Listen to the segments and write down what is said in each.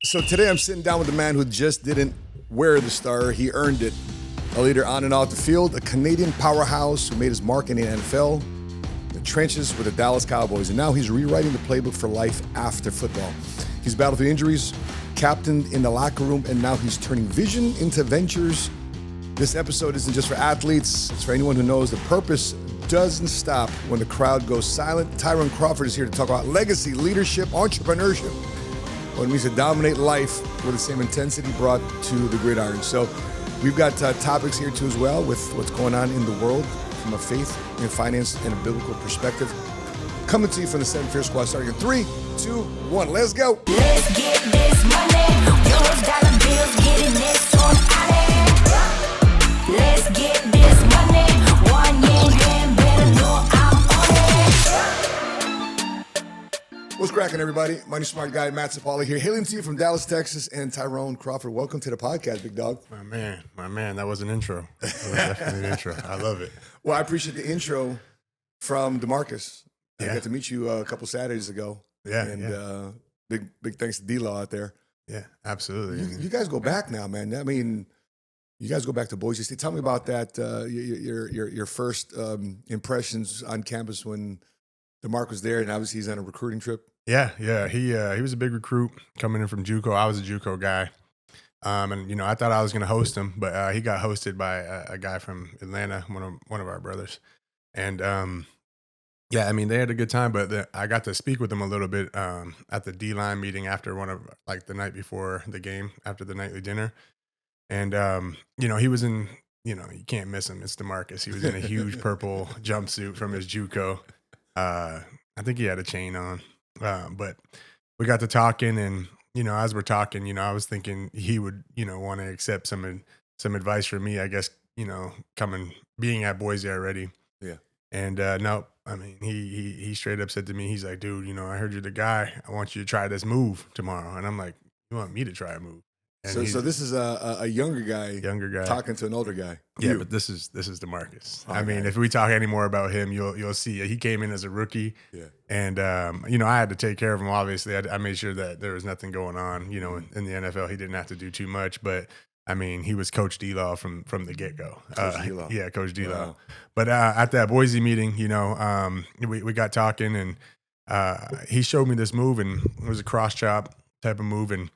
So today I'm sitting down with a man who just didn't wear the star, he earned it. A leader on and off the field, a Canadian powerhouse who made his mark in the NFL, the trenches with the Dallas Cowboys, and now he's rewriting the playbook for life after football. He's battled through injuries, captained in the locker room, and now he's turning vision into ventures. This episode isn't just for athletes, it's for anyone who knows the purpose doesn't stop when the crowd goes silent. Tyrone Crawford is here to talk about legacy, leadership, entrepreneurship, what it means to dominate life with the same intensity brought to the gridiron. So we've got topics here too as well with what's going on in the world from a faith and finance and a biblical perspective. Coming to you from the 7 Fear Squad, starting in 3, 2, 1. Let's go. Let's get this money. Those dollar bills getting this on alley. Let's get this money. One year better know I'm on it. What's cracking, everybody? My new smart guy, Matt Sapaula here, hailing to you from Dallas, Texas, and Tyrone Crawford. Welcome to the podcast, big dog. My man, that was an intro. That was definitely an intro. I love it. Well, I appreciate the intro from DeMarcus. Yeah. I got to meet you a couple Saturdays ago. Yeah, And big thanks to D-Law out there. Yeah, absolutely. You guys go back now, man. I mean, you guys go back to Boise State. Tell me about that, your first impressions on campus when DeMarc was there, and obviously he's on a recruiting trip. Yeah. He was a big recruit coming in from JUCO. I was a JUCO guy, and I thought I was going to host him, but he got hosted by a guy from Atlanta, one of our brothers, and yeah, I mean they had a good time. But I got to speak with him a little bit at the D-line meeting after the night before the game, after the nightly dinner, and he was in. You can't miss him. It's DeMarcus. He was in a huge purple jumpsuit from his JUCO. I think he had a chain on. But we got to talking, and as we're talking, I was thinking he would want to accept some advice from me, I guess, being at Boise already. Yeah. And no, I mean he straight up said to me, he's like, dude, I heard you're the guy. I want you to try this move tomorrow. And I'm like, you want me to try a move? And so this is a younger guy talking to an older guy. Yeah, but this is DeMarcus. Oh, I mean, if we talk any more about him, you'll see he came in as a rookie. Yeah. And I had to take care of him. Obviously, I made sure that there was nothing going on. In the NFL, he didn't have to do too much. But I mean, he was Coach D-Law from the get go. Coach D-Law. Yeah, Coach D-Law. Wow. But at that Boise meeting, we got talking, and he showed me this move, and it was a cross chop type of move, and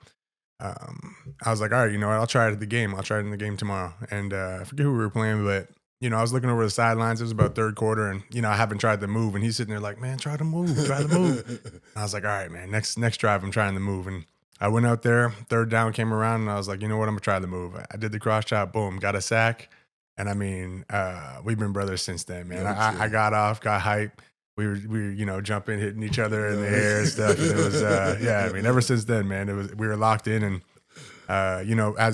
I was like, all right, I'll try it at the game. I'll try it in the game tomorrow. And I forget who we were playing, but, I was looking over the sidelines. It was about third quarter, and, I haven't tried the move. And he's sitting there like, man, try the move. And I was like, all right, man, next drive, I'm trying the move. And I went out there, third down came around, and I was like, you know what, I'm going to try the move. I did the cross chop, boom, got a sack. And, I mean, we've been brothers since then, man. I got off, got hyped. We were jumping, hitting each other in the air and stuff. And it was, ever since then, man, we were locked in. And,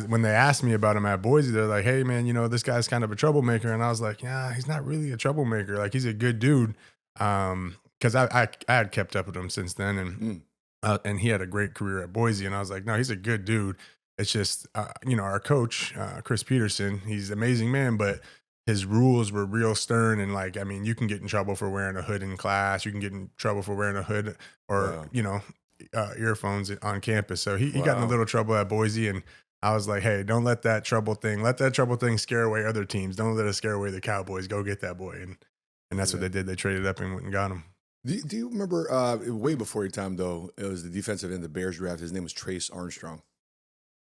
when they asked me about him at Boise, they're like, hey, man, this guy's kind of a troublemaker. And I was like, yeah, he's not really a troublemaker. Like, he's a good dude. Cause I had kept up with him since then. And he had a great career at Boise. And I was like, no, he's a good dude. It's just, our coach, Chris Peterson, he's an amazing man, but his rules were real stern, and you can get in trouble for wearing a hood in class. You can get in trouble for wearing a hood or, earphones on campus. So he got in a little trouble at Boise, and I was like, hey, don't let that trouble thing scare away other teams. Don't let it scare away the Cowboys. Go get that boy. And that's what they did. They traded up and went and got him. Do you remember way before your time, though, it was the defensive end of the Bears draft. His name was Trace Armstrong.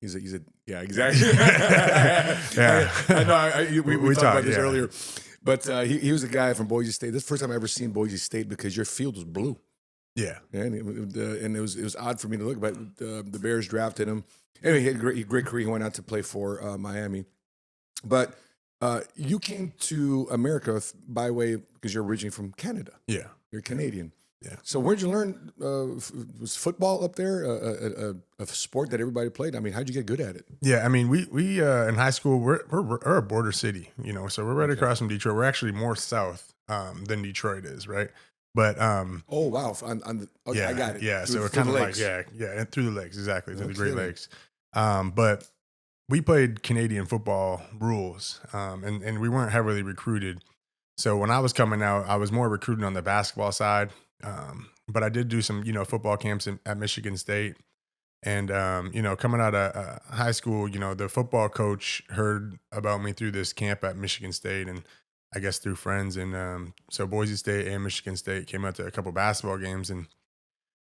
He's a yeah, exactly. Yeah. I know. We talked about this earlier, but he was a guy from Boise State. This is the first time I ever seen Boise State because your field was blue. Yeah, and it was odd for me to look, but the Bears drafted him. Anyway, he had a great career. He went out to play for Miami, but you came to America by way because you're originally from Canada. Yeah, you're Canadian. Yeah. So where'd you learn? Was football up there a sport that everybody played? I mean, how'd you get good at it? Yeah, I mean, we in high school we're a border city, so we're right across from Detroit. We're actually more south than Detroit is, right? But oh wow, okay, I got it. Yeah, so we're kind of like and through the lakes, exactly, through the Great Lakes. But we played Canadian football rules, and we weren't heavily recruited. So when I was coming out, I was more recruited on the basketball side. But I did do some, football camps at Michigan State. And, coming out of high school, the football coach heard about me through this camp at Michigan State and I guess through friends. And so Boise State and Michigan State came out to a couple basketball games and,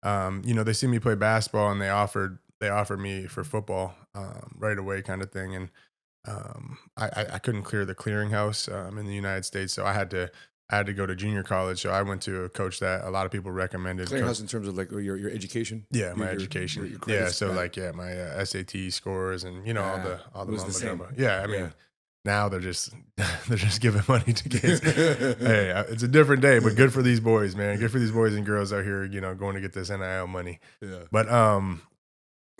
they see me play basketball and they offered me for football right away kind of thing. And I couldn't clear the clearinghouse in the United States. So I had to go to junior college. So I went to a coach that a lot of people recommended. Clearinghouse in terms of like your education? Yeah, my education. Your Yeah, credits, so right. like my SAT scores and all the it was mumbo the same. jumbo. Yeah, I mean Yeah. now they're just giving money to kids. Hey, it's a different day, but good for these boys, man. Good for these boys and girls out here, going to get this NIL money. Yeah. But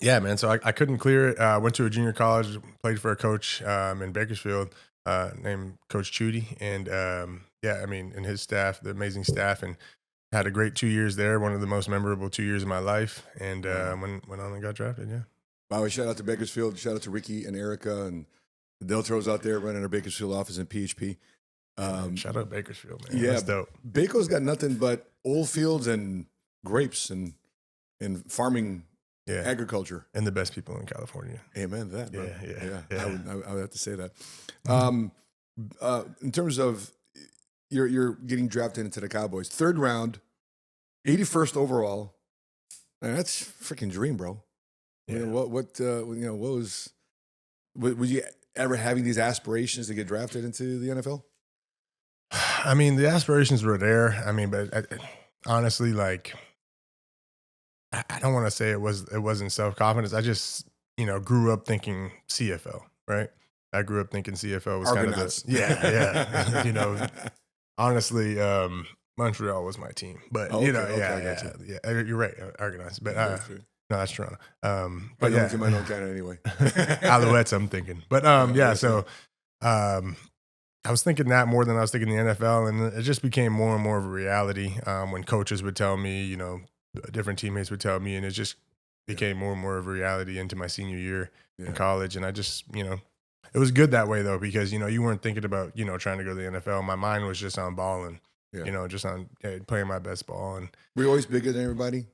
yeah, man. So I couldn't clear it. Went to a junior college, played for a coach in Bakersfield named Coach Chudy, and and his staff, the amazing staff, and had a great 2 years there. One of the most memorable 2 years of my life, and went on and got drafted. Yeah. By the way, shout out to Bakersfield. Shout out to Ricky and Erica and the Deltros out there running our Bakersfield office in PHP. Shout out Bakersfield, man. Yeah, That's dope. Baco's got nothing but oil fields and grapes and farming, Yeah, agriculture. and the best people in California. Amen to that, bro. Yeah. I would have to say that. In terms of you're getting drafted into the Cowboys, 3rd round, 81st overall. Man, that's a freaking dream, bro. Yeah. What was you ever having these aspirations to get drafted into the NFL? I mean, the aspirations were there. I mean, but honestly, like, I don't want to say it wasn't self-confidence. I just, grew up thinking CFL, right? I grew up thinking CFL was Argonauts. kind of yeah. Honestly, Montreal was my team, but I got you. yeah, you're right, Argonauts, but no, that's Toronto. But yeah, you might know Canada anyway. Alouettes, I'm thinking, but so I was thinking that more than I was thinking the NFL, and it just became more and more of a reality when coaches would tell me, different teammates would tell me, and it just became more and more of a reality into my senior year in college, and I just, it was good that way though, because you weren't thinking about trying to go to the NFL. My mind was just on balling, just on playing my best ball. And were you always bigger than everybody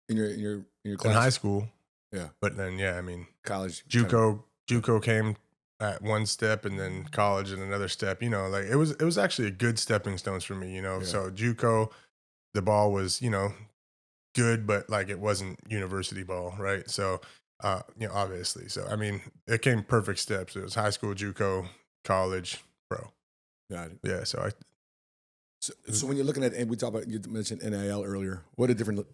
in your class? in high school, Yeah. but then I mean, College, JUCO came at one step, and then college and another step. Like it was actually a good stepping stones for me. So JUCO, the ball was good, but like it wasn't university ball, right? So obviously. So I mean, it came perfect steps. It was high school, JUCO, college, pro. Got it. Yeah. So So when you're looking at, and you mentioned NIL earlier, what a different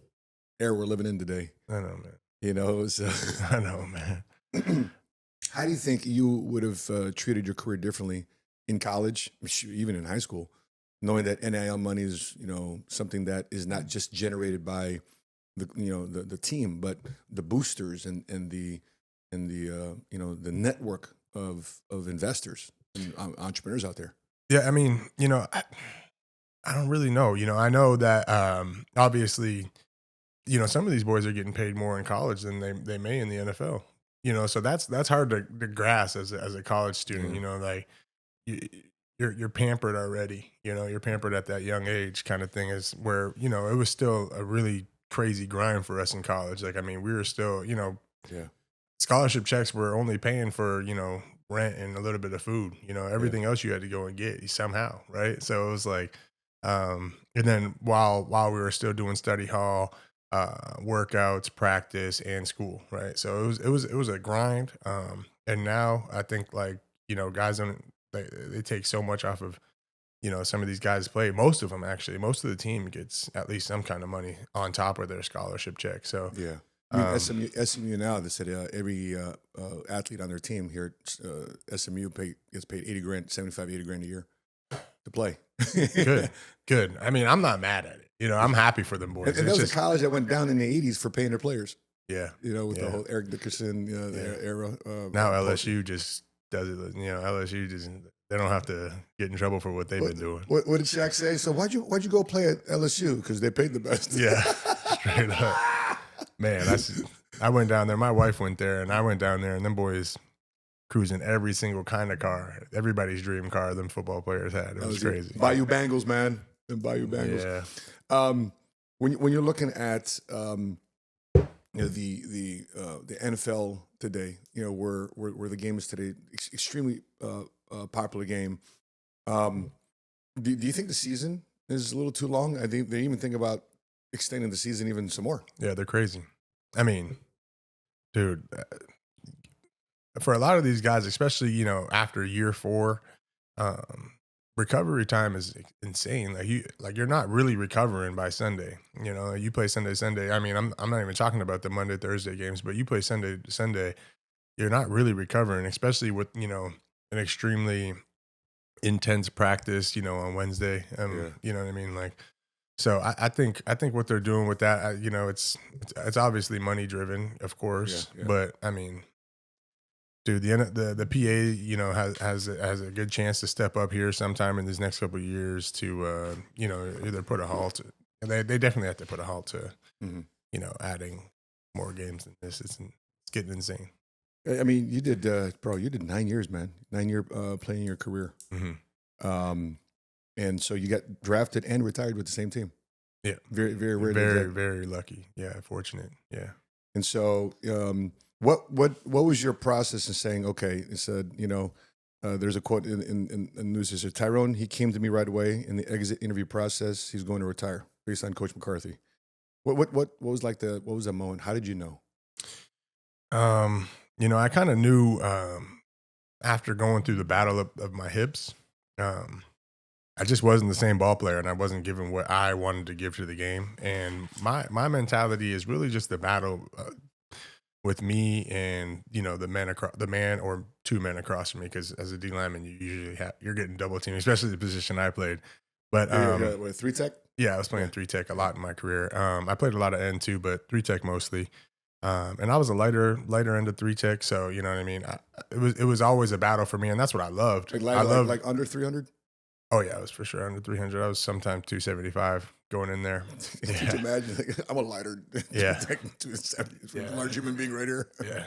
era we're living in today. I know, man. So I know, man. how do you think you would have treated your career differently in college, even in high school, knowing that NIL money is, something that is not just generated by the team, but the boosters and the network of investors and entrepreneurs out there? Yeah, I mean, I don't really know. I know that obviously, some of these boys are getting paid more in college than they may in the NFL. So that's hard to grasp as a college student. Like you're pampered already. You're pampered at that young age, kind of thing. Is where it was still a really crazy grind for us in college. Like, I mean, we were still, scholarship checks were only paying for rent and a little bit of food. Everything else you had to go and get somehow, right? So it was like. And then while we were still doing study hall, workouts, practice, and school, right? So it was a grind. And now I think like guys they take so much off of some of these guys play. Most of them actually, most of the team gets at least some kind of money on top of their scholarship check. So yeah. I mean, SMU now, they said every athlete on their team here at SMU gets paid $80,000 a year to play. Good. I mean, I'm not mad at it. I'm happy for them boys. And that was a college that went down in the 80s for paying their players. Yeah. With the whole Eric Dickerson era. Now LSU just does it. LSU just, they don't have to get in trouble for what they've been doing. What did Shaq say? So why'd you go play at LSU? Because they paid the best. Yeah, straight up. Man, I went down there. My wife went there, and I went down there, and them boys cruising every single kind of car, everybody's dream car them football players had. It was crazy. Bayou Bengals, man. And Bayou Bengals. Yeah. When you're looking at the NFL today, where the game is today, extremely popular game. Do you think the season is a little too long? I think they even think about extending the season even some more. Yeah, they're crazy. I mean, dude, for a lot of these guys, especially, after year 4, recovery time is insane. You're not really recovering by Sunday. You play Sunday. I mean, I'm not even talking about the Monday, Thursday games, but you play Sunday, you're not really recovering, especially with, an extremely intense practice, on Wednesday. You know what I mean? So I think what they're doing with that, it's obviously money driven, of course, but I mean, dude, the PA, has a good chance to step up here sometime in these next couple of years to, either put a halt. They definitely have to put a halt to, adding more games than this. It's getting insane. I mean, you did 9 years, man. 9-year playing your career. And so you got drafted and retired with the same team. Yeah. Very, very rare. Very, very lucky. Yeah. Fortunate. Yeah. And so, what was your process in saying, okay, it said, there's a quote in news that says, Tyrone, he came to me right away in the exit interview process. He's going to retire based on Coach McCarthy. What was what was that moment? How did you know? I kind of knew, after going through the battle of my hips, I just wasn't the same ball player, and I wasn't giving what I wanted to give to the game. And my mentality is really just the battle with me and the man or two men across from me. Because as a D lineman, you're getting double teamed, especially the position I played. But what, 3 tech? Yeah, I was playing 3 tech a lot in my career. I played a lot of end too, but 3 tech mostly. And I was a lighter end of 3 tech, so you know what I mean. It was always a battle for me, and that's what I loved. Like under 300. Oh yeah, I was for sure under 300. I was sometimes 275 going in there. Could you imagine? I'm a lighter. Yeah, 270. Large human being right here. Yeah.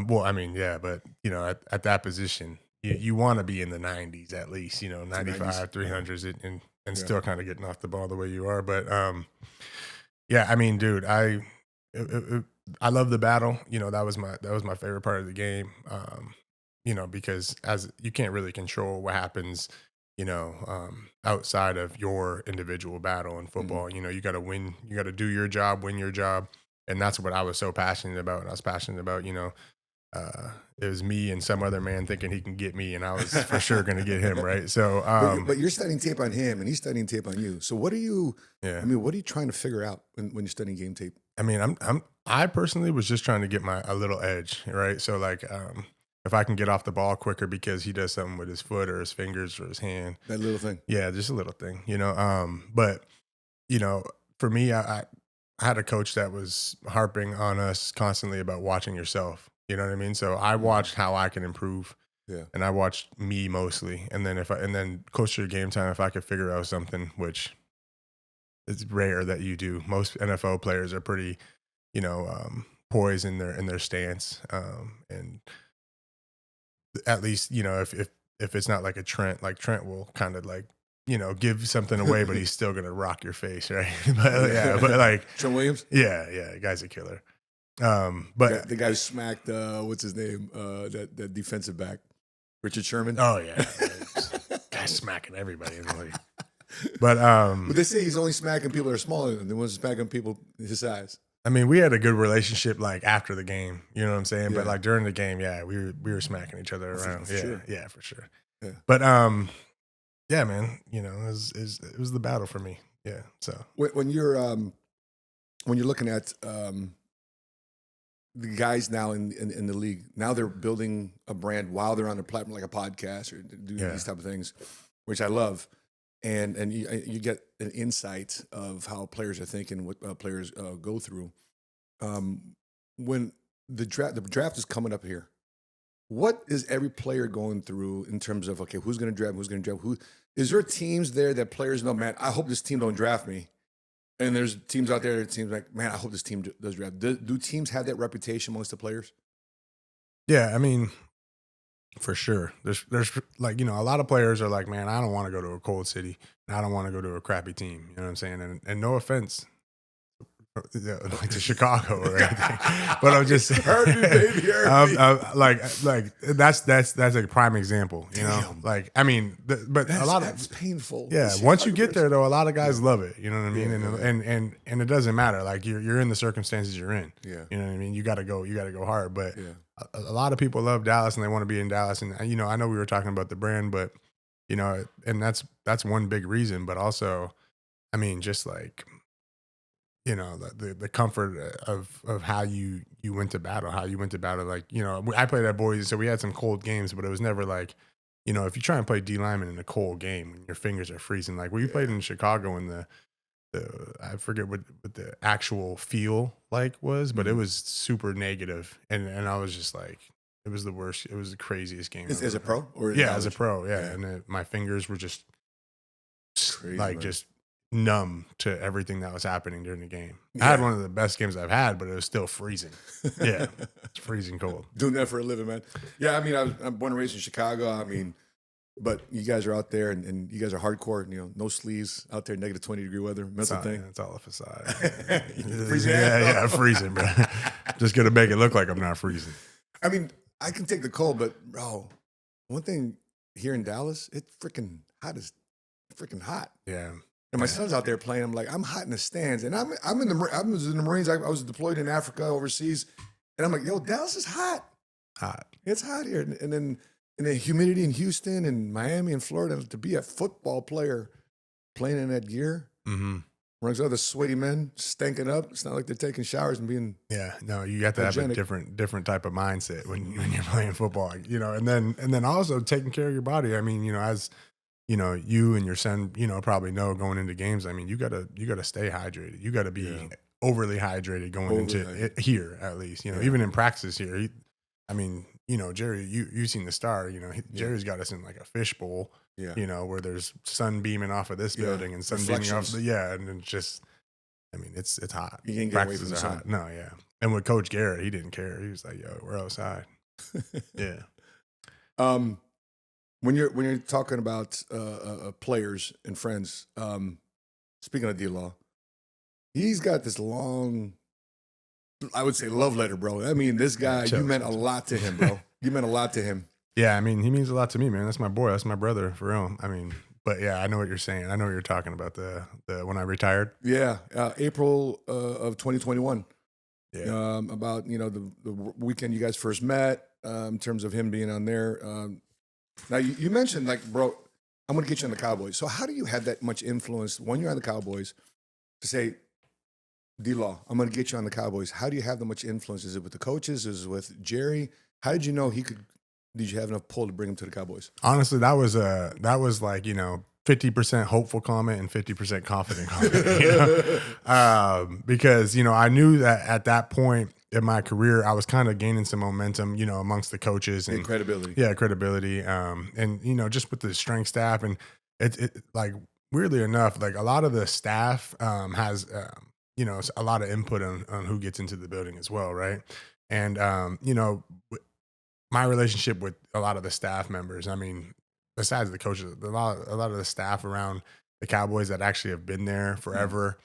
Well, I mean, yeah, but at that position, you want to be in the 90s at least. 95, 300s, and still kind of getting off the ball the way you are. But yeah, I mean, dude, I love the battle. That was my favorite part of the game. Because as you can't really control what happens, outside of your individual battle in football. You got to win, you got to do your job, win your job. And that's what I was so passionate about. I was passionate about, it was me and some other man thinking he can get me, and I was for sure going to get him. Right. So, but you're studying tape on him and he's studying tape on you. So what are you, what are you trying to figure out when you're studying game tape? I mean, I personally was just trying to get a little edge. Right. So if I can get off the ball quicker because he does something with his foot or his fingers or his hand. That little thing. Yeah, just a little thing, But, for me, I had a coach that was harping on us constantly about watching yourself. You know what I mean? So I watched how I can improve. Yeah. And I watched me mostly. And then closer to game time, if I could figure out something, which it's rare that you do. Most NFL players are pretty, poised in their stance. And at least, if it's not like a Trent, like Trent will kind of give something away, but he's still going to rock your face. Right. but like Trent Williams. Yeah. The guy's a killer. But the guy who smacked, what's his name? That defensive back, Richard Sherman. Oh yeah. Guy's smacking everybody in the league. But they say he's only smacking people that are smaller than the ones smacking people his size. I mean, we had a good relationship after the game, you know what I'm saying? Yeah. But during the game, we were smacking each other around. For sure. Yeah. But yeah, man, it was the battle for me. Yeah. So when you're looking at the guys now in the league, now they're building a brand while they're on their platform, like a podcast or doing these type of things, which I love. And you get an insight of how players are thinking, what players go through. When the draft is coming up here, what is every player going through in terms of, okay, who's going to draft, who is there teams there that players know, man, I hope this team don't draft me. And there's teams out there that seems like, man, I hope this team does draft. Do teams have that reputation amongst the players? Yeah, I mean, for sure. There's a lot of players are like, man, I don't want to go to a cold city. And I don't want to go to a crappy team. You know what I'm saying? And no offense like to Chicago or anything. But I'm just Hurt me, baby, hurt me. like that's a prime example, you know. Damn. Like I mean, but a lot That's of painful. yeah. Shit, Once you like get this. there, though, a lot of guys love it. You know what I mean? Yeah, And it doesn't matter. Like you're in the circumstances you're in. Yeah. You know what I mean? You got to go hard. But Yeah. a lot of people love Dallas and they want to be in Dallas. And you know, I know we were talking about the brand, but you know, and that's one big reason. But also, I mean, just like, you know, the comfort of how you went to battle, Like, you know, I played at Boise, so we had some cold games, but it was never like, you know, if you try and play D lineman in a cold game when your fingers are freezing, like we played in Chicago and the I forget what the actual feel like was, but it was super negative, and I was just like, it was the worst. It was the craziest game. As a pro, or yeah, as a pro, Yeah. and my fingers were just Crazy, like man. just numb to everything that was happening during the game. Yeah. I had one of the best games I've had, but it was still freezing. Yeah, it's freezing cold. Doing that for a living, man. Yeah, I mean, I'm born and raised in Chicago. I mean, but you guys are out there, and you guys are hardcore. You know, no sleeves out there, negative 20-degree weather, mental thing. It's all a facade. Freezing. yeah, freezing, bro. Just gonna make it look like I'm not freezing. I mean, I can take the cold, but bro, one thing here in Dallas, it's freaking hot as freaking hot. Yeah. And my son's out there playing. I'm like, I'm hot in the stands, and I was in the Marines. I was deployed in Africa overseas, and I'm like, yo, Dallas is hot. Hot. It's hot here, and then humidity in Houston and Miami and Florida. To be a football player playing in that gear, Mm-hmm. amongst other sweaty men stinking up. It's not like they're taking showers and being. Yeah, no, you have to have a Hygienic. different type of mindset when you're playing football, you know, and then also taking care of your body. I mean, you know, as you know, you and your son, you know, probably know going into games. I mean, you gotta stay hydrated. You gotta be overly hydrated going into it here, at least. You know, even in practice here. I mean, you know, Jerry, you've seen the star. You know, Jerry's got us in like a fishbowl. Yeah. You know, where there's sun beaming off of this building and sun beaming off and it's just, I mean, it's hot. You can't get away Practices from the are sun. hot. No, yeah. And with Coach Garrett, he didn't care. He was like, "Yo, we're outside." Yeah. When you're talking about players and friends, speaking of D-Law, he's got this long, I would say, love letter, bro. I mean, this guy, you meant a lot to him, bro. You meant a lot to him. Yeah, I mean, he means a lot to me, man. That's my boy. That's my brother, for real. I mean, but yeah, I know what you're saying. I know what you're talking about. The when I retired. Yeah, April of 2021. Yeah. About, you know, the weekend you guys first met, in terms of him being on there. Now you mentioned, like, bro, I'm going to get you on the Cowboys. So how do you have that much influence when you're on the Cowboys to say, D-Law, I'm going to get you on the Cowboys? How do you have that much influence? Is it with the coaches? Is it with Jerry? How did you know did you have enough pull to bring him to the Cowboys? Honestly, that was like, you know, 50% hopeful comment and 50% confident comment, you know? Because, you know, I knew that at that point in my career, I was kind of gaining some momentum, you know, amongst the coaches and credibility. Yeah, credibility. And, you know, just with the strength staff and it like, weirdly enough, like a lot of the staff has, you know, a lot of input on who gets into the building as well. Right. And, you know, my relationship with a lot of the staff members, I mean, besides the coaches, a lot of the staff around the Cowboys that actually have been there forever,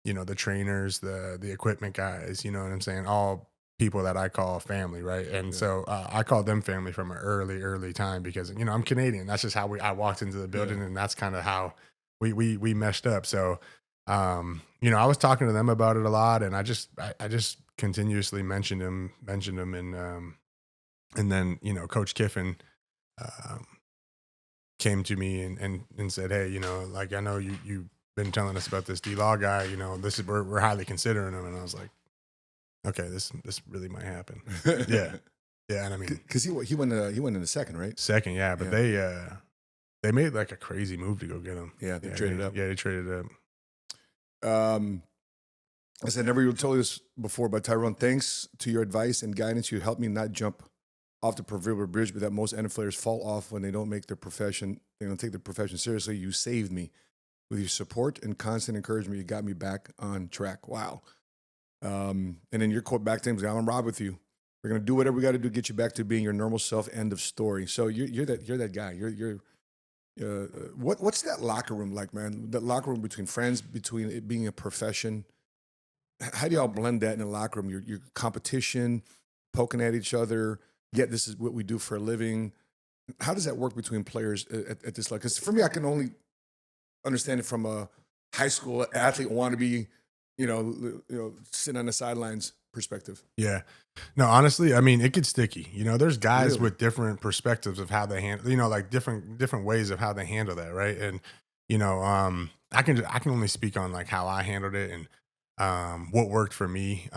you know, the trainers, the equipment guys, you know what I'm saying? All people that I call family, right? And so I call them family from an early time because, you know, I'm Canadian. That's just how I walked into the building and that's kind of how we meshed up. So, you know, I was talking to them about it a lot and I just continuously mentioned him and then, you know, Coach Kiffin came to me and said, hey, you know, like, I know you've been telling us about this D-Law guy, you know, we're highly considering him. And I was like, okay, this really might happen. Yeah. Yeah. And I mean, because he went in the second, right? Second. Yeah. But they made like a crazy move to go get him. Yeah. They traded up. Yeah. They traded up. I said, never told you this before, but Tyrone, thanks to your advice and guidance, you helped me not jump off the proverbial bridge, but that most NFL players fall off when they don't take their profession seriously. You saved me with your support and constant encouragement. You got me back on track. Wow. And then your quote back to him was, I'm Rob with you. We're gonna do whatever we got to do to get you back to being your normal self. End of story. So you're that guy. What's that locker room like, man? That locker room between friends, between it being a profession. how do y'all blend that in the locker room? Your competition, poking at each other. Yet this is what we do for a living. How does that work between players at this level? Because for me, I can only understand it from a high school athlete wannabe, sitting on the sidelines perspective. Yeah. No, honestly, I mean, it gets sticky. There's guys Really? with different perspectives of how they handle, like different ways of how they handle that, right? And I can only speak on like how I handled it and what worked for me.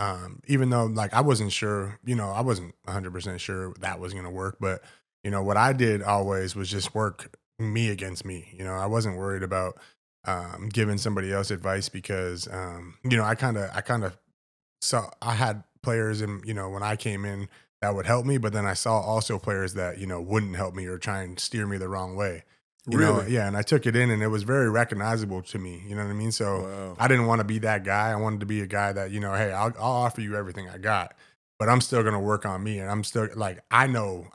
Even though like I wasn't sure, I wasn't 100% sure that was gonna work, but what I did always was just work me against me. I wasn't worried about giving somebody else advice because I kind of so I had players and when I came in that would help me, but then I saw also players that wouldn't help me or try and steer me the wrong way. Really? Yeah, and I took it in and it was very recognizable to me. You know what I mean? So Wow. I didn't want to be that guy. I wanted to be a guy that hey, I'll offer you everything I got, but I'm still gonna work on me, and I'm still like I knew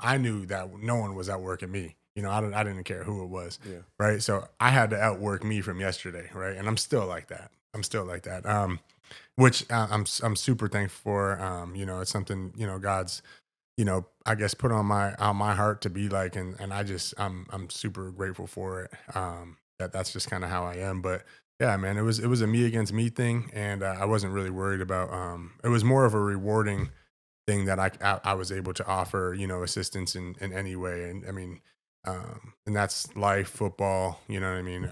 that no one was outworking me. I didn't care who it was, Yeah. right? So I had to outwork me from yesterday, right? And I'm still like that. Which I'm super thankful for. It's something God's I guess put on my heart to be like, and I'm super grateful for it. That's just kind of how I am. But yeah, man, it was a me against me thing, and I wasn't really worried about. It was more of a rewarding thing that I was able to offer assistance in any way, and I mean, and that's life, football. You know what I mean?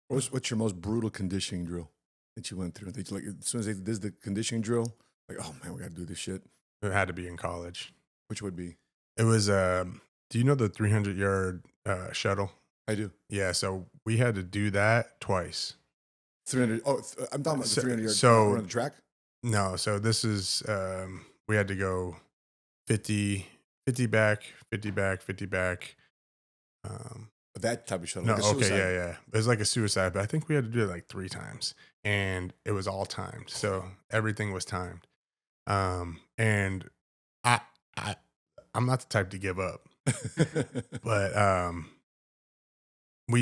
What's your most brutal conditioning drill that you went through? That you, like as soon as they did the conditioning drill, like, oh man, we got to do this shit. It had to be in college. Which would be? It was do you know the 300-yard shuttle? I do. Yeah, so we had to do that twice. 300. Oh, I'm talking about the So- 300 yard so- on the track. No, so this is we had to go 50 back, 50 back, 50 back. That type of shuttle. No, like a okay, suicide. yeah. It was like a suicide, but I think we had to do it like 3 times, and it was all timed. So everything was timed. And I I'm not the type to give up, but I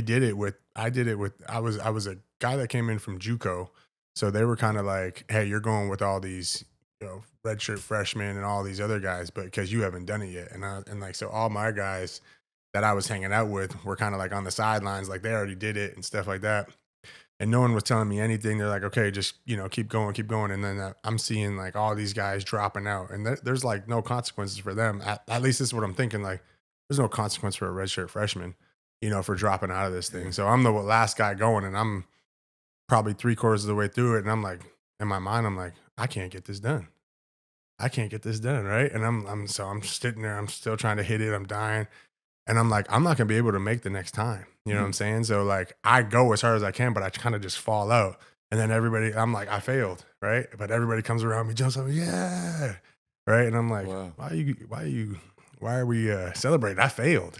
did it with I was a guy that came in from JUCO, so they were kind of like, hey, you're going with all these redshirt freshmen and all these other guys, but because you haven't done it yet, and like so all my guys that I was hanging out with were kind of like on the sidelines, like they already did it and stuff like that. And no one was telling me anything. They're like, okay, just, keep going. And then I'm seeing like all these guys dropping out, and there's like no consequences for them. At least this is what I'm thinking. Like there's no consequence for a redshirt freshman, for dropping out of this thing. So I'm the last guy going, and I'm probably 3/4 of the way through it. And I'm like, in my mind, I'm like, I can't get this done. Right. And I'm sitting there, I'm still trying to hit it. I'm dying. And I'm like, I'm not going to be able to make the next time. You know what I'm saying? So like I go as hard as I can, but I kind of just fall out. And then I'm like, I failed. Right. But everybody comes around me, jumps up, yeah. Right. And I'm like, Wow. why are we celebrating? I failed.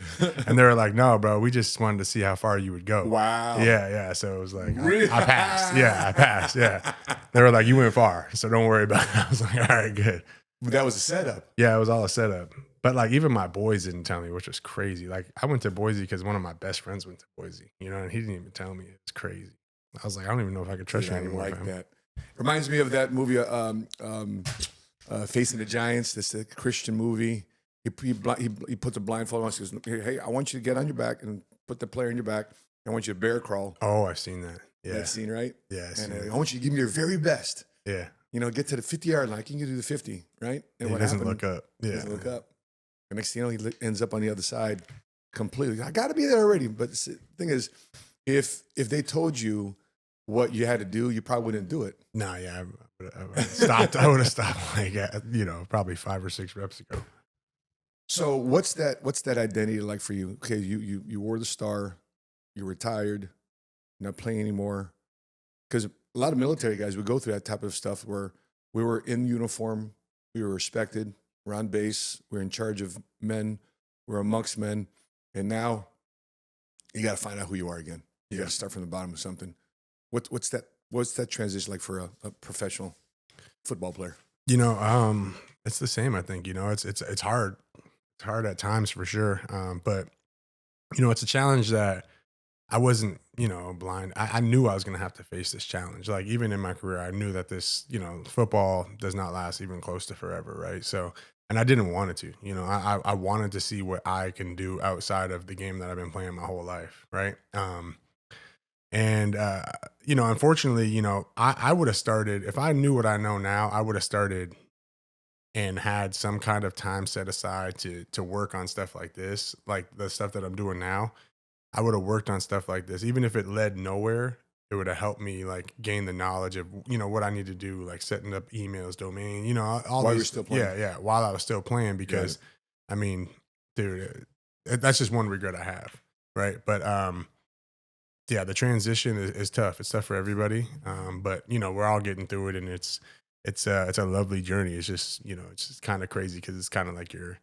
And they were like, no, bro, we just wanted to see how far you would go. Wow. Yeah. So it was like, Really? I passed. Yeah, I passed. Yeah. They were like, you went far, so don't worry about it. I was like, all right, good. But that was a setup. Yeah, it was all a setup. But like even my boys didn't tell me, which was crazy. Like I went to Boise because one of my best friends went to Boise, and he didn't even tell me. It's crazy. I was like, I don't even know if I could trust Dude, you I anymore. like fam. that. Reminds me of that movie, Facing the Giants. That's a Christian movie. He puts a blindfold on. He goes, hey, I want you to get on your back and put the player on your back. I want you to bear crawl. Oh, I've seen that. Yeah. That scene, right? Yeah. I've seen And it. I want you to give me your very best. Yeah. Get to the 50-yard line. Can you do the 50, right? And He what doesn't happened? look up. He Yeah. doesn't look up. The next thing you know, he ends up on the other side completely. I got to be there already. But the thing is, if they told you what you had to do, you probably wouldn't do it. Nah, yeah. I would have stopped. I would have stopped like, probably 5 or 6 reps ago. So what's that identity like for you? Okay, you wore the star, you retired, you're not playing anymore. Because a lot of military guys would go through that type of stuff where we were in uniform, we were respected, we're on base, we're in charge of men, we're amongst men, and now you got to find out who you are again. You got to start from the bottom of something. What's that transition like for a professional football player? It's the same. I think it's hard. It's hard at times for sure. But it's a challenge that I wasn't, blind. I knew I was going to have to face this challenge. Like even in my career, I knew that this, football does not last even close to forever. Right. So, and I didn't want it to, I wanted to see what I can do outside of the game that I've been playing my whole life. Right. And, unfortunately, I would have started, if I knew what I know now, I would have started and had some kind of time set aside to work on stuff like this, like the stuff that I'm doing now. I would have worked on stuff like this, even if it led nowhere. It would have helped me like gain the knowledge of what I need to do, like setting up emails, domain, all While you're these. still playing. Yeah, while I was still playing, because I mean, dude, that's just one regret I have, right? But yeah, the transition is tough. It's tough for everybody, but we're all getting through it, and it's a lovely journey. It's just it's just kind of crazy because it's kind of like you're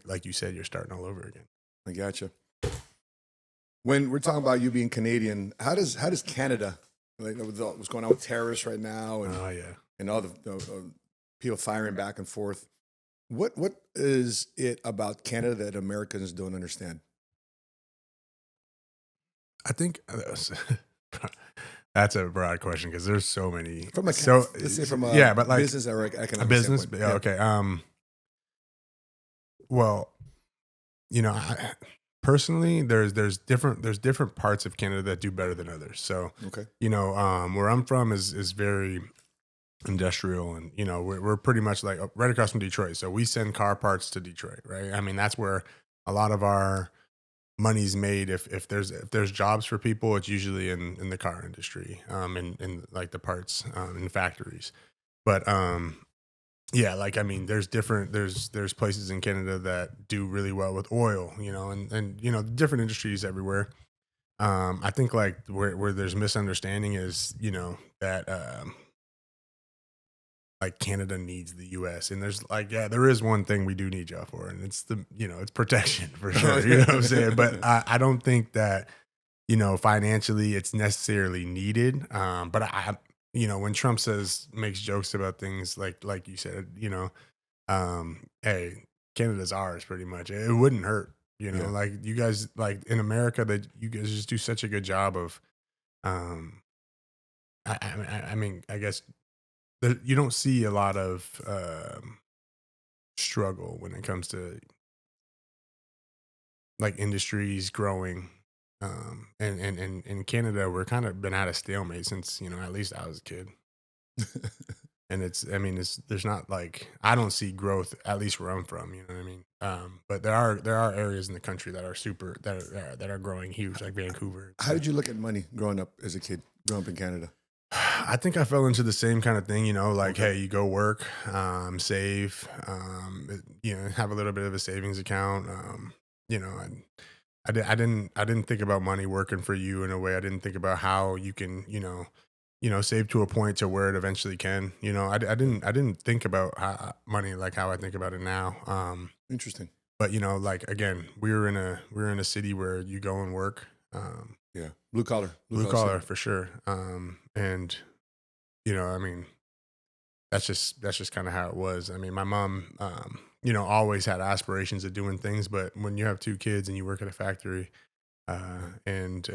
like you said, you're starting all over again. I gotcha. When we're talking about you being Canadian, how does Canada, like what's going on with terrorists right now, and and all the people firing back and forth? What is it about Canada that Americans don't understand? I think that's a broad question because there's so many. From let's say from a but like business or economic a business. standpoint. Yeah, okay. Well, personally, there's different parts of Canada that do better than others. So, Okay. where I'm from is very industrial, and we're pretty much like right across from Detroit. So we send car parts to Detroit, right? I mean, that's where a lot of our money's made. If there's jobs for people, it's usually in the car industry, in like the parts in factories. But yeah, like I mean, there's places in Canada that do really well with oil, and different industries everywhere. I think like where there's misunderstanding is that like Canada needs the US, and there's like there is one thing we do need y'all for, and it's it's protection for sure. You know what I'm saying? But I don't think that financially it's necessarily needed. But when Trump makes jokes about things like you said, hey, Canada's ours pretty much. It wouldn't hurt, like you guys, like in America, that you guys just do such a good job of, I mean, I guess you don't see a lot of struggle when it comes to like industries growing. And in Canada, we're kind of been at a stalemate since, at least I was a kid. And there's not like, I don't see growth, at least where I'm from, you know what I mean? But there are areas in the country that are that are growing huge, like Vancouver. How did you look at money growing up as a kid, growing up in Canada? I think I fell into the same kind of thing, like, hey, you go work, save, have a little bit of a savings account. I didn't think about money working for you in a way. I didn't think about how you can, save to a point to where it eventually can. I didn't think about money like how I think about it now. Interesting. But like again, we were in a city where you go and work. Yeah, blue collar for sure. And I mean, that's just kind of how it was. I mean, my mom, always had aspirations of doing things, but when you have two kids and you work at a factory, and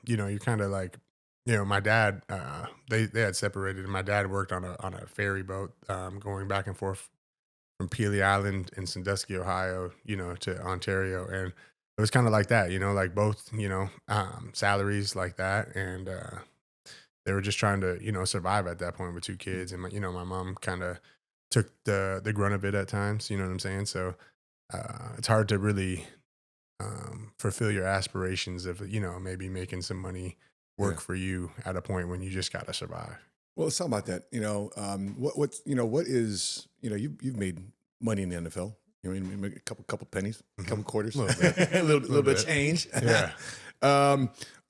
you're kind of like, my dad, they had separated, and my dad worked on a ferry boat, going back and forth from Pelee Island in Sandusky, Ohio, to Ontario, and it was kind of like that, like both, salaries like that, and they were just trying to, survive at that point with two kids, and my mom kind of took the grunt of it at times, you know what I'm saying? So it's hard to really fulfill your aspirations of maybe making some money work for you at a point when you just got to survive. Well, let's talk about that. What is you've made money in the NFL. You make a couple pennies, a couple quarters, a little bit of change. Yeah.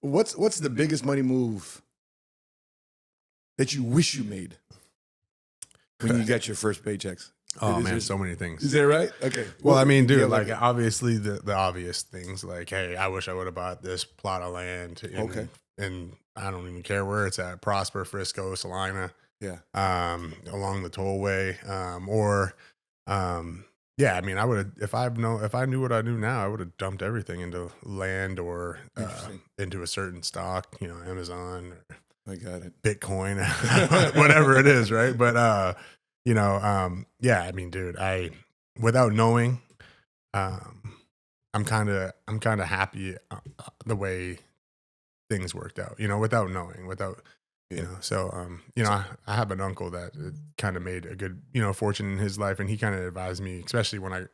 What's the biggest money move that you wish you made when you got your first paychecks? Oh man, so many things. Is that right? Okay. Well, I mean, dude, like obviously the obvious things, like, hey, I wish I would have bought this plot of land. And I don't even care where it's at, Prosper, Frisco, Salina. Yeah. Along the tollway, or Yeah, I mean, I would have if I knew what I knew now, I would have dumped everything into land or into a certain stock, Amazon or I got it. Bitcoin, whatever it is, right? But yeah, I mean, dude, without knowing, um, I'm kind of happy the way things worked out, without knowing, Yeah. so I have an uncle that kind of made a good, fortune in his life, and he kind of advised me, especially when I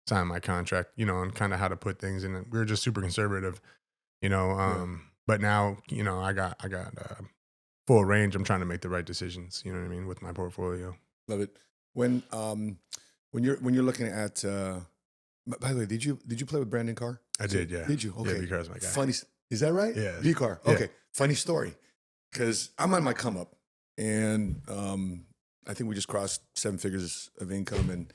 signed my contract, on kind of how to put things in. We were just super conservative, but now, I got full range. I'm trying to make the right decisions, you know what I mean, with my portfolio. Love it. When you're looking at by the way, did you play with Brandon Carr? I did, yeah. Did you? Okay. Yeah, because my guy. Funny, is that right? Yeah. V Carr. Yeah. Okay. Funny story. Because I'm on my come up, and I think we just crossed 7 figures of income, and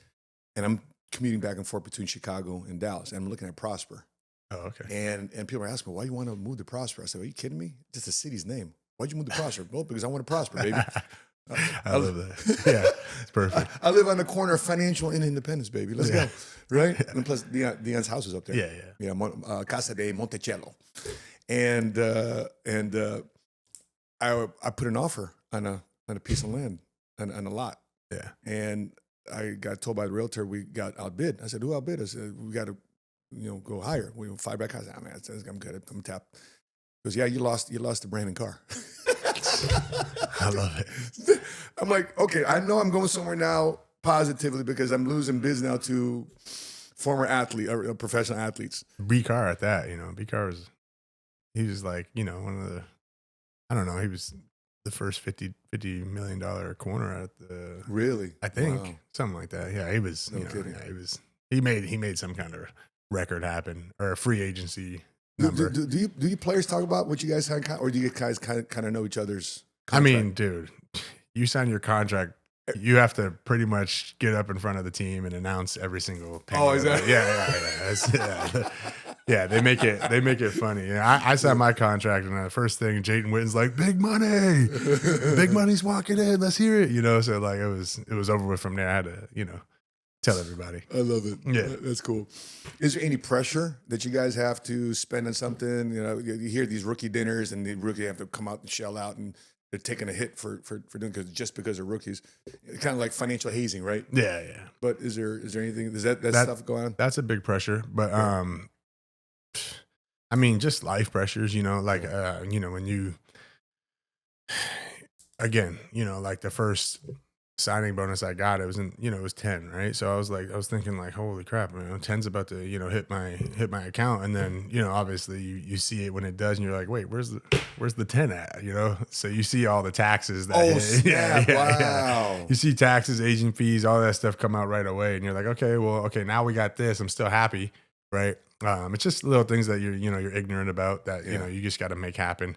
I'm commuting back and forth between Chicago and Dallas, and I'm looking at Prosper. Oh, okay. And people are asking me, why you want to move to Prosper? I said, are you kidding me? Just the city's name. Why'd you move to Prosper? Well, because I want to prosper, baby. I love that. Yeah, it's perfect. I live on the corner of Financial and Independence, baby. Let's go, right? And plus, Dion's house is up there. Yeah. Casa de Monticello, and I put an offer on a piece of land on a lot. Yeah. And I got told by the realtor we got outbid. I said, who outbid? I said, we got to, go higher. We 5 back. I said, man, I'm good. I'm tapped. He goes, yeah, you lost to Brandon Carr. I love it. I'm like, okay, I know I'm going somewhere now positively because I'm losing biz now to former athlete or professional athletes. B Carr at that, B Carr he was like, one of the, I don't know, he was the first $50 million corner at the, really, I think, wow. something like that. Yeah, he was, No kidding. Yeah, he made some kind of record happen, or a free agency Do number. you players talk about what you guys had, or do you guys kind of know each other's contract? I mean, dude, you sign your contract, you have to pretty much get up in front of the team and announce every single penny. Oh, is that? Yeah. Yeah, they make it funny. Yeah, I signed my contract, and the first thing Jayden Witten's like, "Big money, big money's walking in. Let's hear it." So like it was over with from there. I had to tell everybody. I love it. Yeah, that's cool. Is there any pressure that you guys have to spend on something? You hear these rookie dinners, and the rookie have to come out and shell out, and they're taking a hit for doing because they're rookies. It's kind of like financial hazing, right? Yeah. But is there anything? Does that stuff go on? That's a big pressure, but I mean, just life pressures, when you, again, like the first signing bonus I got, it was it was 10, right? So I was thinking like, holy crap, 10's about to, hit my account. And then, obviously you see it when it does, and you're like, wait, where's the 10 at? So you see all the taxes that, wow. You see taxes, agent fees, all that stuff come out right away. And you're like, okay, now we got this. I'm still happy. Right. It's just little things that you're ignorant about that, you just got to make happen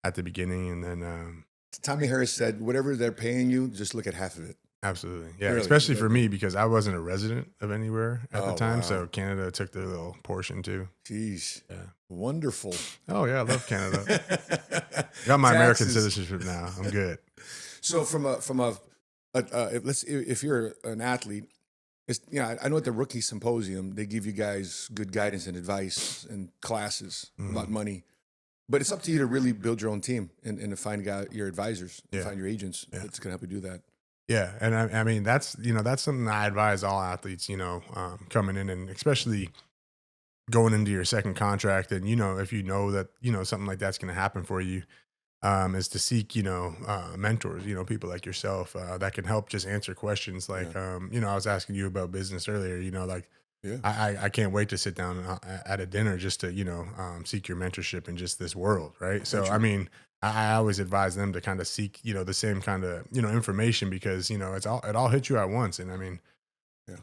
at the beginning. And then, Tommy Harris said, whatever they're paying you, just look at half of it. Absolutely. Yeah. Really? Especially for me, because I wasn't a resident of anywhere at the time. Wow. So Canada took their little portion too. Jeez. Yeah. Wonderful. Oh yeah. I love Canada. Got my American citizenship now. I'm good. So if you're an athlete, it's, I know at the rookie symposium, they give you guys good guidance and advice and classes about money, but it's up to you to really build your own team and to find your advisors, and find your agents that's going to help you do that. Yeah. And I mean, that's something I advise all athletes, coming in, and especially going into your second contract. And, if you know that, something like that's going to happen for you, is to seek, mentors, people like yourself that can help just answer questions. Like, I was asking you about business earlier, I can't wait to sit down at a dinner just to, seek your mentorship in just this world. Right. So, I mean, I always advise them to kind of seek, the same kind of, information, because, it all hits you at once. And I mean,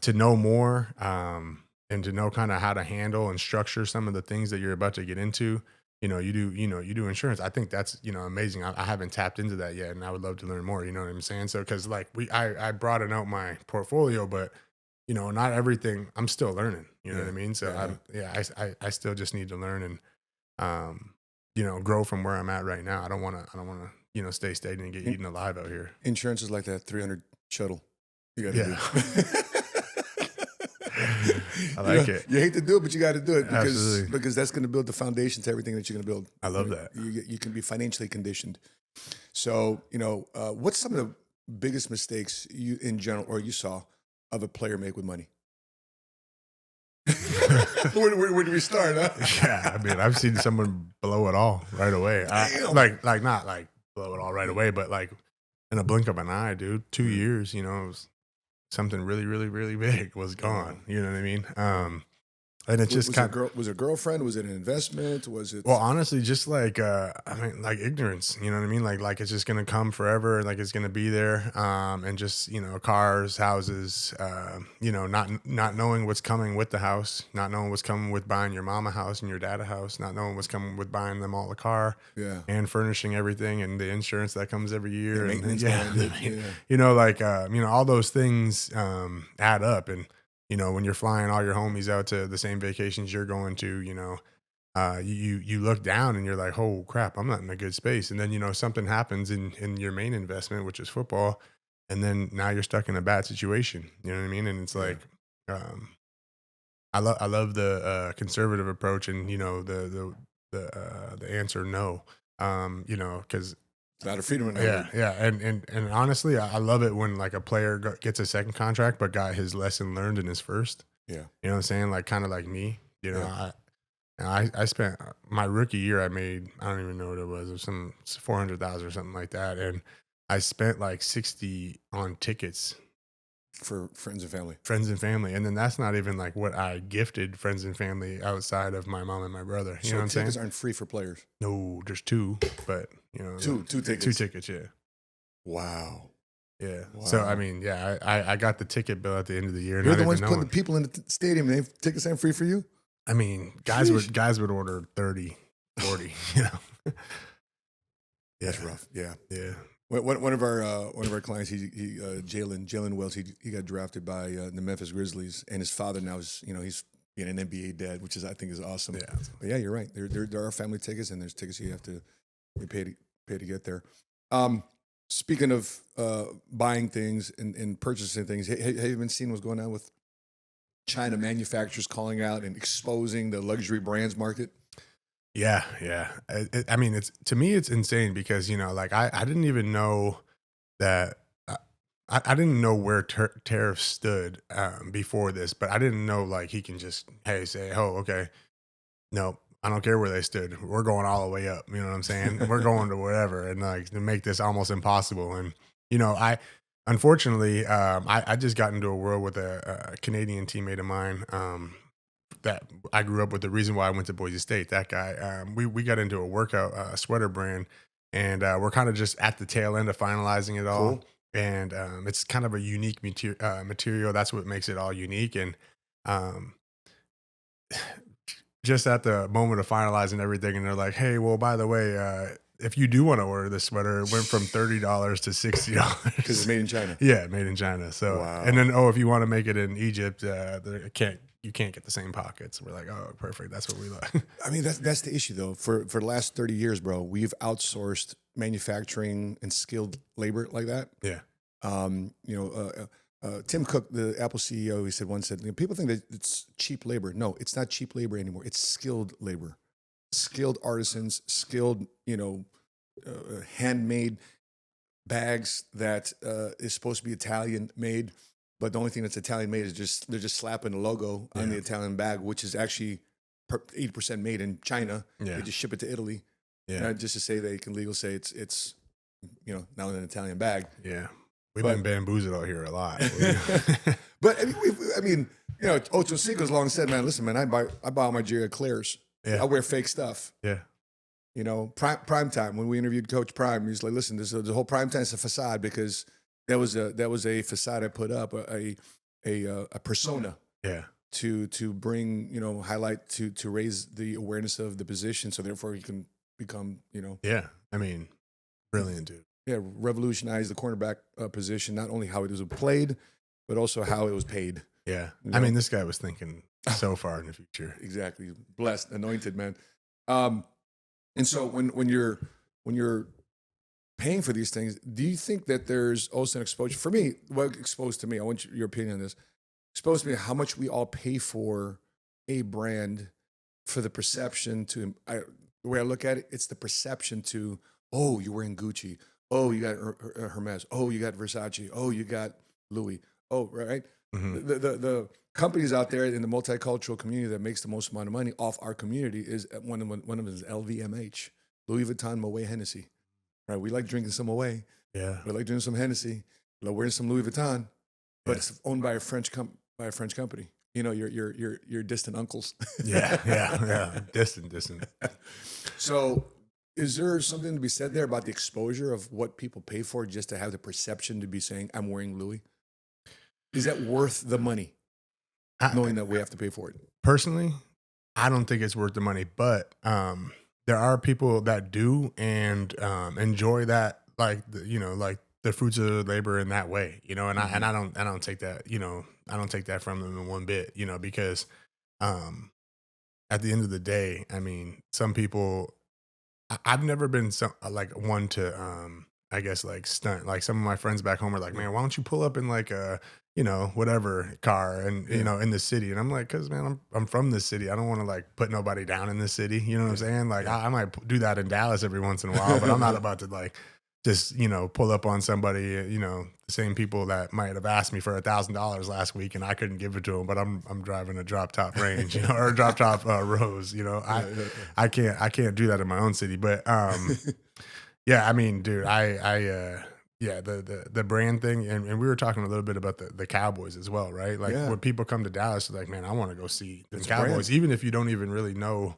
to know more, and to know kind of how to handle and structure some of the things that you're about to get into, you do insurance. I think that's, amazing. I haven't tapped into that yet, and I would love to learn more. You know what I'm saying? So, cause like I broadened out my portfolio, but not everything, I'm still learning, you know what I mean? So I still just need to learn and, grow from where I'm at right now. I don't want to, stay stagnant and get eaten alive out here. Insurance is like that 300 shuttle. You got to do. I like it. You hate to do it, but you got to do it Absolutely. because that's going to build the foundation to everything that you're going to build. I love that. You can be financially conditioned. So, what's some of the biggest mistakes you in general or you saw of a player make with money? where do we start? Huh? Yeah, I mean, I've seen someone blow it all right away. Like not like blow it all right away, but like in a blink of an eye, dude. 2 years, it was something really, really, really big was gone. You know what I mean? And it's just kind of, was it a girlfriend? Was it an investment? Was it? well, honestly, just like like ignorance. You know what I mean? Like it's just gonna come forever. Like it's gonna be there. And just cars, houses. Not knowing what's coming with the house, not knowing what's coming with buying your mom a house and your dad a house, not knowing what's coming with buying them all a car. Yeah. And furnishing everything and the insurance that comes every year. The And maintenance behind it, all those things add up. And when you're flying all your homies out to the same vacations you're going to, you look down and you're like, oh crap, I'm not in a good space. And then, something happens in your main investment, which is football. And then now you're stuck in a bad situation. You know what I mean? And it's like, I love the conservative approach and, the answer no, cause It's not a freedom. yeah. And honestly, I love it when like a player gets a second contract, but got his lesson learned in his first. Yeah. You know what I'm saying? Like kind of like me. I spent my rookie year. I made, I don't even know what it was some 400,000 or something like that, and I spent like 60 on tickets For friends and family. and then that's not even like what I gifted friends and family outside of my mom and my brother. You know what I'm saying? Tickets aren't free for players. No, there's two, but Two tickets. 2 tickets, yeah. Wow. Yeah. Wow. So I mean, yeah, I got the ticket bill at the end of the year. You're not the ones even putting knowing. the people in the stadium. And tickets aren't free for you. I mean, guys would order 30, 40. Yeah. That's rough. Yeah. Yeah. One of our clients, Jalen Wells, he got drafted by the Memphis Grizzlies, and his father now is he's being an NBA dad, which I think is awesome. Yeah. But yeah, you're right. There are family tickets, and there's tickets you have to pay to get there. Speaking of buying things and purchasing things, have you been seeing what's going on with China manufacturers calling out and exposing the luxury brands market? Yeah. I mean, to me, it's insane because like I didn't even know that. I didn't know where tariffs stood before this, but I didn't know like he can just say, oh, okay, no, I don't care where they stood. We're going all the way up. You know what I'm saying? We're going to wherever, and like to make this almost impossible. And unfortunately, I just got into a world with a Canadian teammate of mine that I grew up with. The reason why I went to Boise State, that guy, we got into a workout sweater brand, and we're kind of just at the tail end of finalizing it all. Cool. And it's kind of a unique material. That's what makes it all unique. And just at the moment of finalizing everything, and they're like, hey, well, by the way, if you do want to order this sweater, it went from $30 to $60 Because it's made in China. Yeah, made in China. So, Wow. And then if you want to make it in Egypt, you can't get the same pockets. We're like, oh, perfect. That's what we like. I mean, that's the issue though. For the last 30 years, bro, we've outsourced manufacturing and skilled labor like that. Yeah. Tim Cook, the Apple CEO, he said people think that it's cheap labor. No, it's not cheap labor anymore. It's skilled labor, skilled artisans, skilled, handmade bags that is supposed to be Italian made. But the only thing that's Italian made is they're just slapping the logo on the Italian bag, which is actually 80% made in China. Yeah. They just ship it to Italy. Yeah. Just to say they can legally say it's now in an Italian bag. Yeah. We've been bamboozled out here a lot. But I mean, Ocho Cinco's long said, man, listen, man, I buy all my gear at Claire's. Yeah. I wear fake stuff. Yeah. Prime time, when we interviewed Coach Prime, he's like, listen, the whole prime time is a facade because that was a facade I put up, a persona. Yeah. To bring, highlight to raise the awareness of the position, so therefore he can become, Yeah. I mean, brilliant, dude. Yeah, revolutionize the cornerback position, not only how it was played, but also how it was paid. Yeah. I mean, this guy was thinking so far in the future. Exactly. Blessed, anointed, man. And so when you're paying for these things, do you think that there's also an exposure? For me, what exposed to me, I want your opinion on this. supposed to be how much we all pay for a brand for the perception to, the way I look at it, it's the perception to, oh, you're wearing Gucci. Oh, you got Hermes. Oh, you got Versace. Oh, you got Louis. Oh, right. Mhm. The companies out there in the multicultural community that makes the most amount of money off our community is one of them is LVMH, Louis Vuitton, Moet Hennessy. Right. We like drinking some Moet. Yeah. We like drinking some Hennessy. We like wearing some Louis Vuitton, but Yeah. it's owned by a French company. You know, your distant uncles. Yeah. Distant. So, is there something to be said there about the exposure of what people pay for just to have the perception to be saying, I'm wearing Louis? Is that worth the money, knowing that we have to pay for it? Personally, I don't think it's worth the money, but there are people that do and enjoy that, like like the fruits of their labor in that way, and I don't take that, I don't take that from them in one bit, because at the end of the day, I mean, some people, I've never been like one to I guess like stunt. Like some of my friends back home are like, man, why don't you pull up in like a whatever car and in the city? And I'm like, cause man, I'm from this city. I don't want to like put nobody down in this city. You know what I'm saying? Like I might do that in Dallas every once in a while, but I'm not about to like just pull up on somebody. The same people that might have asked me for $1,000 last week and I couldn't give it to them, but I'm driving a drop top range, or a drop top Rose. I can't do that in my own city, but yeah, I mean, dude, yeah, the brand thing, and we were talking a little bit about the Cowboys as well, right? Like when people come to Dallas, they're like, man, I want to go see the Cowboys, even if you don't even really know,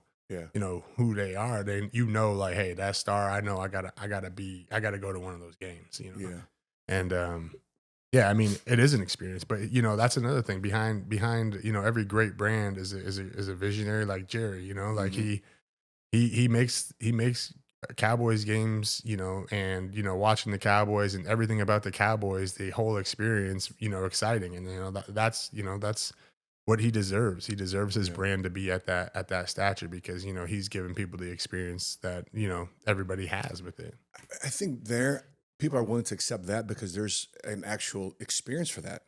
who they are. They, like, hey, that star, I know, I gotta go to one of those games, and yeah, I mean, it is an experience, but that's another thing behind every great brand is a visionary like Jerry, like he makes Cowboys games, and watching the Cowboys and everything about the Cowboys, the whole experience, exciting, and that's what he deserves. He deserves his brand to be at that stature because he's given people the experience that everybody has with it. I think people are willing to accept that because there's an actual experience for that.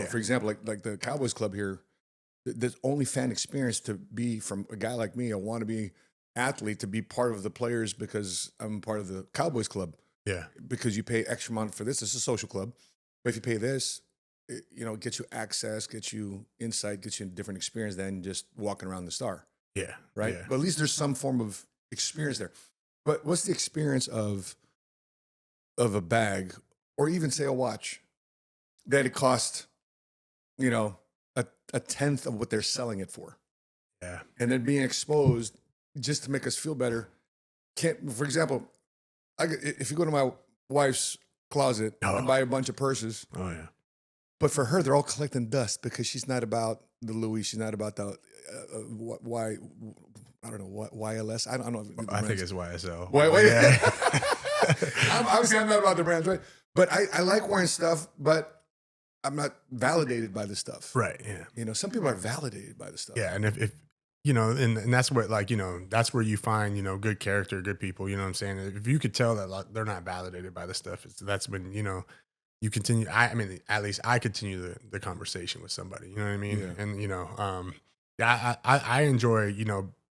For example, like the Cowboys Club here, the only fan experience to be from a guy like me, a wannabe athlete, to be part of the players because I'm part of the Cowboys Club. Yeah. Because you pay extra amount for this. It's a social club. But if you pay this, it gets you access, gets you insight, gets you a different experience than just walking around the star. Yeah. Right. Yeah. But at least there's some form of experience there. But what's the experience of a bag or even say a watch that it cost, a tenth of what they're selling it for? Yeah. And then being exposed just to make us feel better. For example, if you go to my wife's closet and buy a bunch of purses. Oh yeah. But for her, they're all collecting dust because she's not about the Louis. She's not about the why. I don't know what YLS. I don't know. I think it's YSL. Wait. Yeah. Obviously, I'm not about the brands, right? But I like wearing stuff, but I'm not validated by the stuff. Right. Yeah. Some people are validated by the stuff. Yeah. And if and that's what, like, that's where you find, good character, good people, you know what I'm saying? If you could tell that like, they're not validated by the stuff, that's when, you continue. I mean, at least I continue the conversation with somebody, you know what I mean? Yeah. And, I enjoy,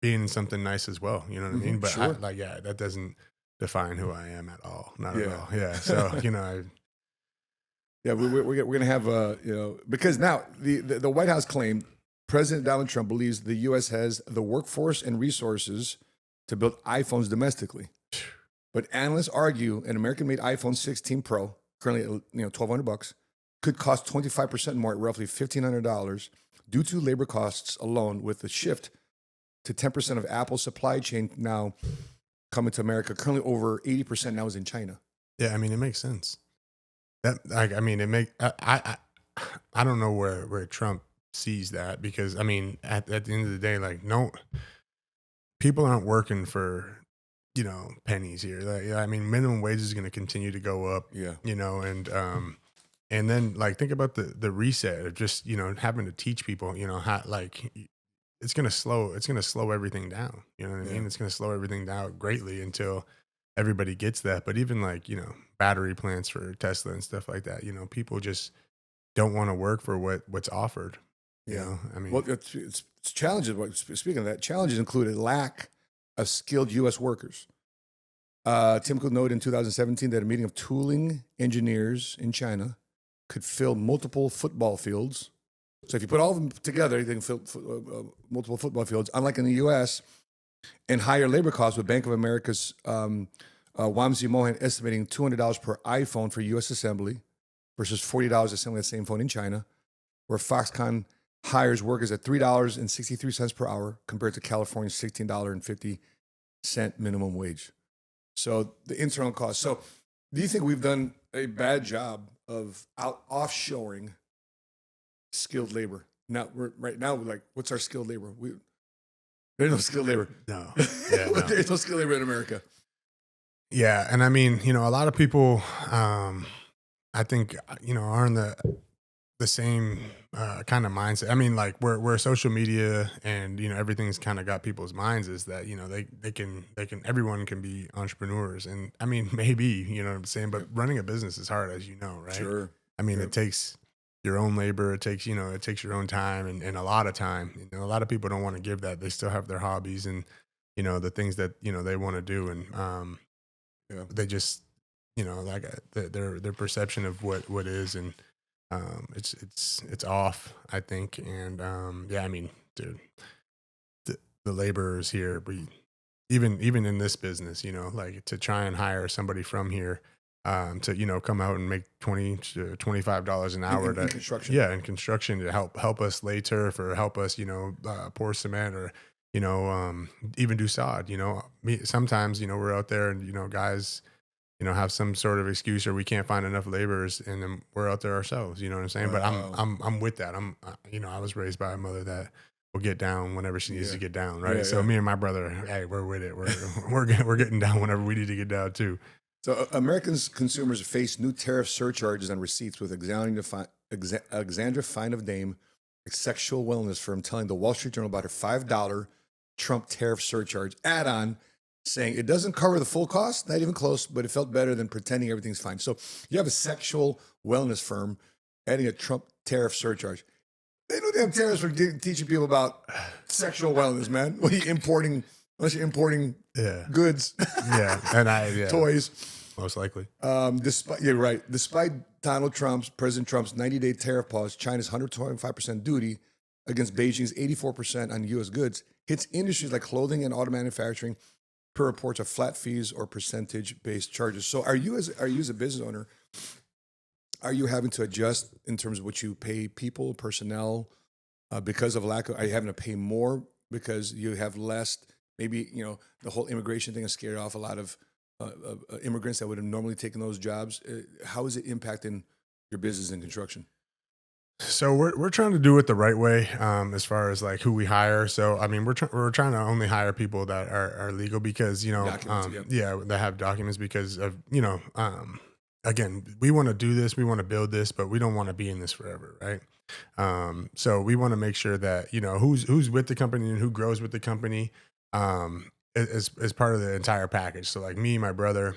being something nice as well, you know what I mean? But sure. that doesn't define who I am at all. Not at Yeah. all. Yeah. So, Yeah, we're going to have, because now the White House claimed President Donald Trump believes the U.S. has the workforce and resources to build iPhones domestically. But analysts argue an American-made iPhone 16 Pro, currently $1,200, could cost 25% more at roughly $1,500 due to labor costs alone, with the shift to 10% of Apple's supply chain now coming to America. Currently over 80% now is in China. Yeah, I mean, it makes sense. I don't know where Trump sees that, because I mean, at the end of the day, like, no, people aren't working for pennies here. Like, I mean, minimum wage is going to continue to go up. Yeah. And then like think about the reset of just having to teach people how, like, it's going to slow everything down. You know what I mean? It's going to slow everything down greatly until everybody gets that. But even like battery plants for Tesla and stuff like that, people just don't want to work for what's offered. You Yeah. know, I mean, Well, it's challenges. Speaking of that, challenges include a lack of skilled U.S. workers. Tim Cook noted in 2017 that a meeting of tooling engineers in China could fill multiple football fields. So if you put all of them together, they can fill multiple football fields. Unlike in the U.S., and higher labor costs, with Bank of America's Wamsi Mohan estimating $200 per iPhone for U.S. assembly versus $40 assembling the same phone in China, where Foxconn hires workers at $3.63 per hour compared to California's $16.50 minimum wage. So the internal cost. So do you think we've done a bad job of offshoring skilled labor? Now right now, we're like, what's our skilled labor? There's no skilled labor. no, yeah, no. There's no skilled labor in America. Yeah, and I mean, you know, a lot of people, I think, you know, are in the same kind of mindset. I mean, like where social media and, you know, everything's kind of got people's minds is that, you know, they can everyone can be entrepreneurs, and I mean, maybe, you know what I'm saying, but running a business is hard, as you know, right? Sure. I mean, Sure. It takes your own labor. It takes your own time and a lot of time. You know, a lot of people don't want to give that. They still have their hobbies and, you know, the things that, you know, they want to do. And they just, you know, like their perception of what is, and it's off, I think. And yeah, I mean, dude, the laborers here, even in this business, you know, like to try and hire somebody from here, to, you know, come out and make $20 to $25 an hour in construction. Yeah, in construction, to help us lay turf, or help us, you know, pour cement, or, you know, even do sod. You know, sometimes, you know, we're out there and, you know, guys, you know, have some sort of excuse, or we can't find enough laborers, and then we're out there ourselves. You know what I'm saying? Wow. But I'm with that. You know, I was raised by a mother that will get down whenever she needs to get down, right? Yeah, So yeah. me and my brother, hey, we're with it. We're getting down whenever we need to get down too. So Americans consumers face new tariff surcharges on receipts, with Alexandra Fine of Dame, a sexual wellness firm, telling the Wall Street Journal about her $5 Trump tariff surcharge add-on, saying it doesn't cover the full cost, not even close, but it felt better than pretending everything's fine. So you have a sexual wellness firm adding a Trump tariff surcharge. They know they have tariffs for teaching people about sexual wellness, man. What are you importing? Unless you're importing goods, And toys. Most likely. Despite President Trump's 90-day tariff pause, China's 125% duty against Beijing's 84% on U.S. goods hits industries like clothing and auto manufacturing, per reports of flat fees or percentage-based charges. So, are you as a business owner, are you having to adjust in terms of what you pay people, personnel, because of are you having to pay more because you have less? Maybe, you know, the whole immigration thing has scared off a lot of immigrants that would have normally taken those jobs. How is it impacting your business and construction? So we're trying to do it the right way, as far as like who we hire. So I mean, we're trying to only hire people that are legal, because, you know, that have documents, because of, you know, again, we want to do this, we want to build this, but we don't want to be in this forever, right? So we want to make sure that, you know, who's with the company and who grows with the company, as part of the entire package. So like me, my brother,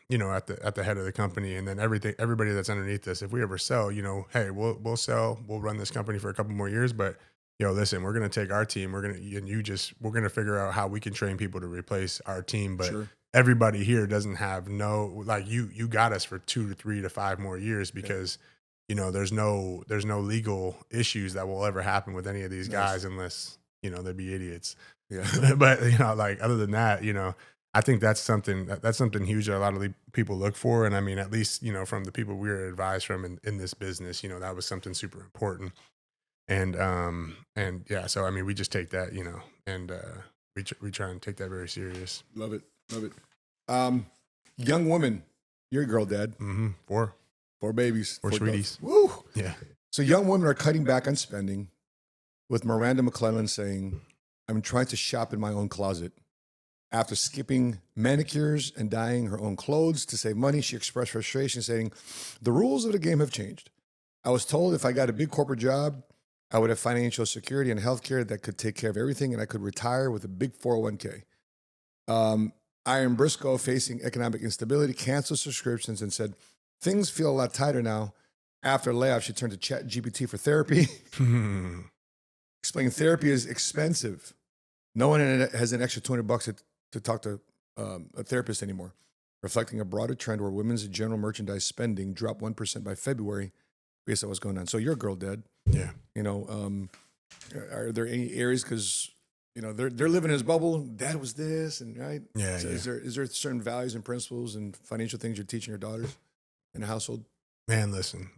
you know, at the head of the company, and then everybody that's underneath this. If we ever sell, you know, hey, we'll sell, we'll run this company for a couple more years, but, you know, listen, we're gonna take our team, we're gonna figure out how we can train people to replace our team, but everybody here doesn't have you got us for 2 to 3 to 5 more years, because you know, there's no legal issues that will ever happen with any of these guys, unless, you know, they'd be idiots. Yeah. But, you know, like, other than that, you know, I think that's something huge that a lot of people look for. And I mean, at least, you know, from the people we were advised from in this business, you know, that was something super important. And yeah, so, I mean, we just take that, you know, and we try and take that very serious. Love it. Young woman, you're a girl dad. Mm-hmm. 4 babies. 4 sweeties. Woo! Yeah. So young women are cutting back on spending, with Miranda McClellan saying, I'm trying to shop in my own closet. After skipping manicures and dyeing her own clothes to save money, she expressed frustration, saying, the rules of the game have changed. I was told if I got a big corporate job, I would have financial security and healthcare that could take care of everything, and I could retire with a big 401k. Iron Briscoe, facing economic instability, canceled subscriptions and said, things feel a lot tighter now. After layoff, she turned to Chat GPT for therapy. Explaining therapy is expensive. No one has an extra $200 to talk to a therapist anymore. Reflecting a broader trend where women's general merchandise spending dropped 1% by February based on what's going on. So you're a girl, Dad. Yeah. You know, are there any areas, because you know they're living in his bubble? Dad was this, and right? Yeah, So yeah. is there certain values and principles and financial things you're teaching your daughters in the household? Man, listen,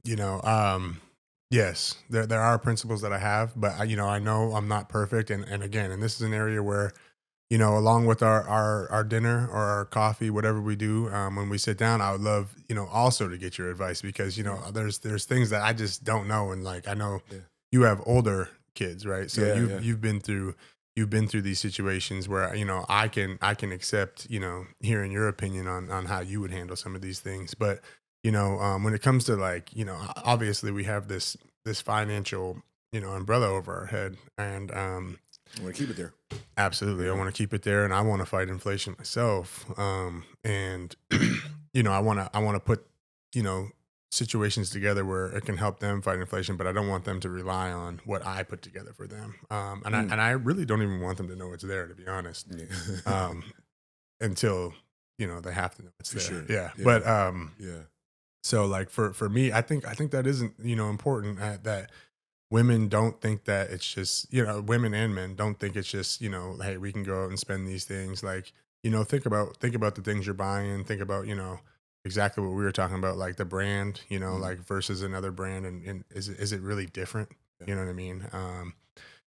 yes, there are principles that I have, but I know I'm not perfect. And again, and this is an area where, along with our dinner or our coffee, whatever we do, when we sit down, I would love, also to get your advice because, there's things that I just don't know. And like, I know Yeah. you have older kids, right? So Yeah. you've been through these situations where, I can accept, hearing your opinion on how you would handle some of these things. But, when it comes to like, obviously we have this financial, umbrella over our head, and, I want to keep it there. absolutely. I want to keep it there, and I want to fight inflation myself. And I want to put, situations together where it can help them fight inflation, but I don't want them to rely on what I put together for them. And I really don't even want them to know it's there, to be honest. Yeah. Until, they have to know it's For there. sure. Yeah. Yeah. But, Yeah. so like for me, I think that isn't, important that women don't think that it's just, women and men don't think it's just, hey, we can go out and spend these things. Like, think about the things you're buying, think about, exactly what we were talking about, like the brand, like versus another brand. And is it really different? Yeah. You know what I mean?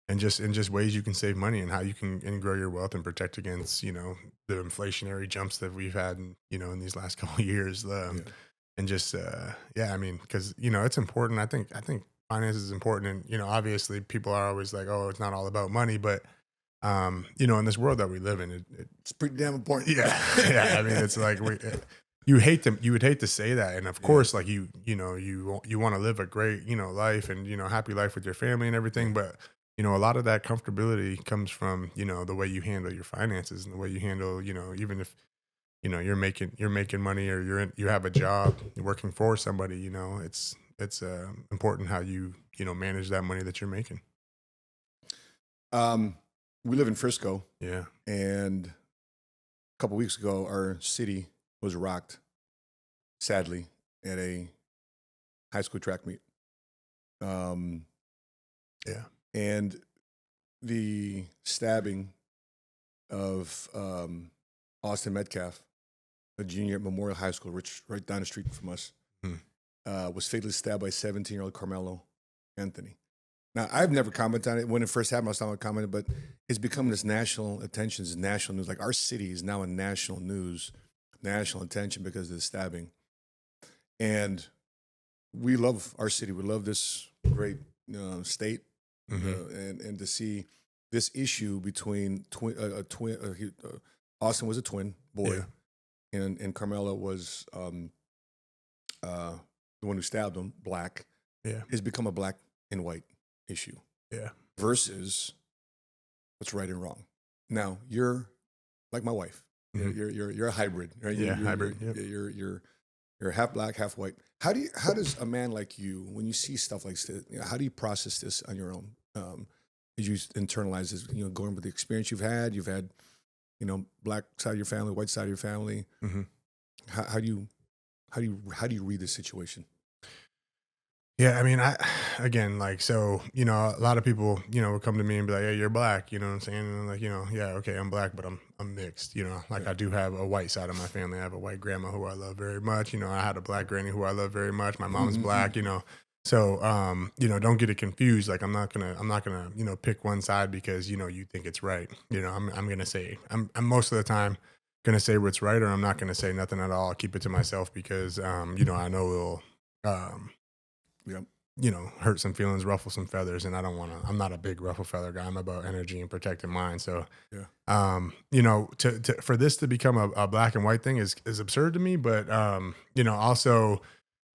And just ways you can save money and how you can and grow your wealth and protect against, the inflationary jumps that we've had, in these last couple of years. And just, I mean, because, it's important. I think finance is important. And, obviously people are always like, oh, it's not all about money, but, in this world that we live in, It's pretty damn important. yeah. Yeah. I mean, it's like, you would hate to say that. And of course, like you want to live a great, life and, happy life with your family and everything. But, a lot of that comfortability comes from, the way you handle your finances and the way you handle, even if, you're making money or you have a job, you're working for somebody, it's important how you, manage that money that you're making. We live in Frisco, Yeah. and a couple weeks ago, our city was rocked, sadly, at a high school track meet. Yeah. And the stabbing of Austin Metcalf, a junior at Memorial High School, right down the street from us, was fatally stabbed by 17-year-old Carmelo Anthony. Now, I've never commented on it. When it first happened, I was not commenting, but it's become this national attention, this national news. Like our city is now in national news, national attention because of the stabbing. And we love our city. We love this great state. And to see this issue between Austin was a twin boy, and Carmelo was the one who stabbed him, black. Yeah. Has become a black and white issue. Yeah. Versus what's right and wrong. Now you're like my wife. You're a hybrid, right? Yeah, you're, hybrid. You're half black, half white. How does a man like you, when you see stuff like this, how do you process this on your own? Did you internalize this? Going with the experience you've had, black side of your family, white side of your family. How do you read this situation? Yeah, I mean, a lot of people, would come to me and be like, "Hey, you're black," you know what I'm saying? And I'm like, yeah, okay, I'm black, but I'm mixed, I do have a white side of my family. I have a white grandma who I love very much. I had a black granny who I love very much. My mom's black, So, don't get it confused. Like, I'm not gonna, pick one side because, you think it's right. I'm gonna say, I'm most of the time gonna say what's right, or I'm not gonna say nothing at all. I'll keep it to myself because, I know it'll, hurt some feelings, ruffle some feathers. And I'm not a big ruffle feather guy. I'm about energy and protecting mine. So, for this to become a black and white thing is absurd to me. But, also,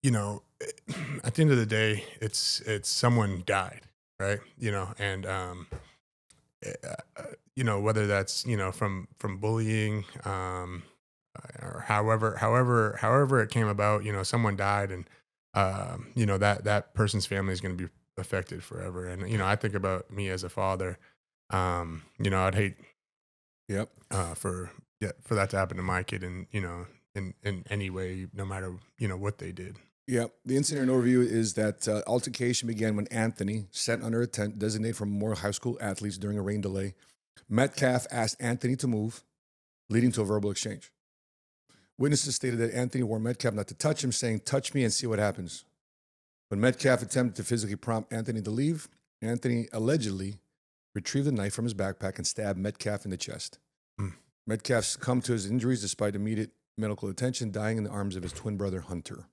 at the end of the day, it's someone died, right? And whether that's from bullying, or however it came about, someone died, and that person's family is going to be affected forever. And, I think about me as a father, I'd hate Yep. for that to happen to my kid and, in any way, no matter, what they did. Yep. The incident overview is that altercation began when Anthony sat under a tent designated for Memorial High School athletes during a rain delay. Metcalf asked Anthony to move, leading to a verbal exchange. Witnesses stated that Anthony warned Metcalf not to touch him, saying, "Touch me and see what happens." When Metcalf attempted to physically prompt Anthony to leave, Anthony allegedly retrieved a knife from his backpack and stabbed Metcalf in the chest. Metcalf succumbed to his injuries despite immediate medical attention, dying in the arms of his twin brother, Hunter.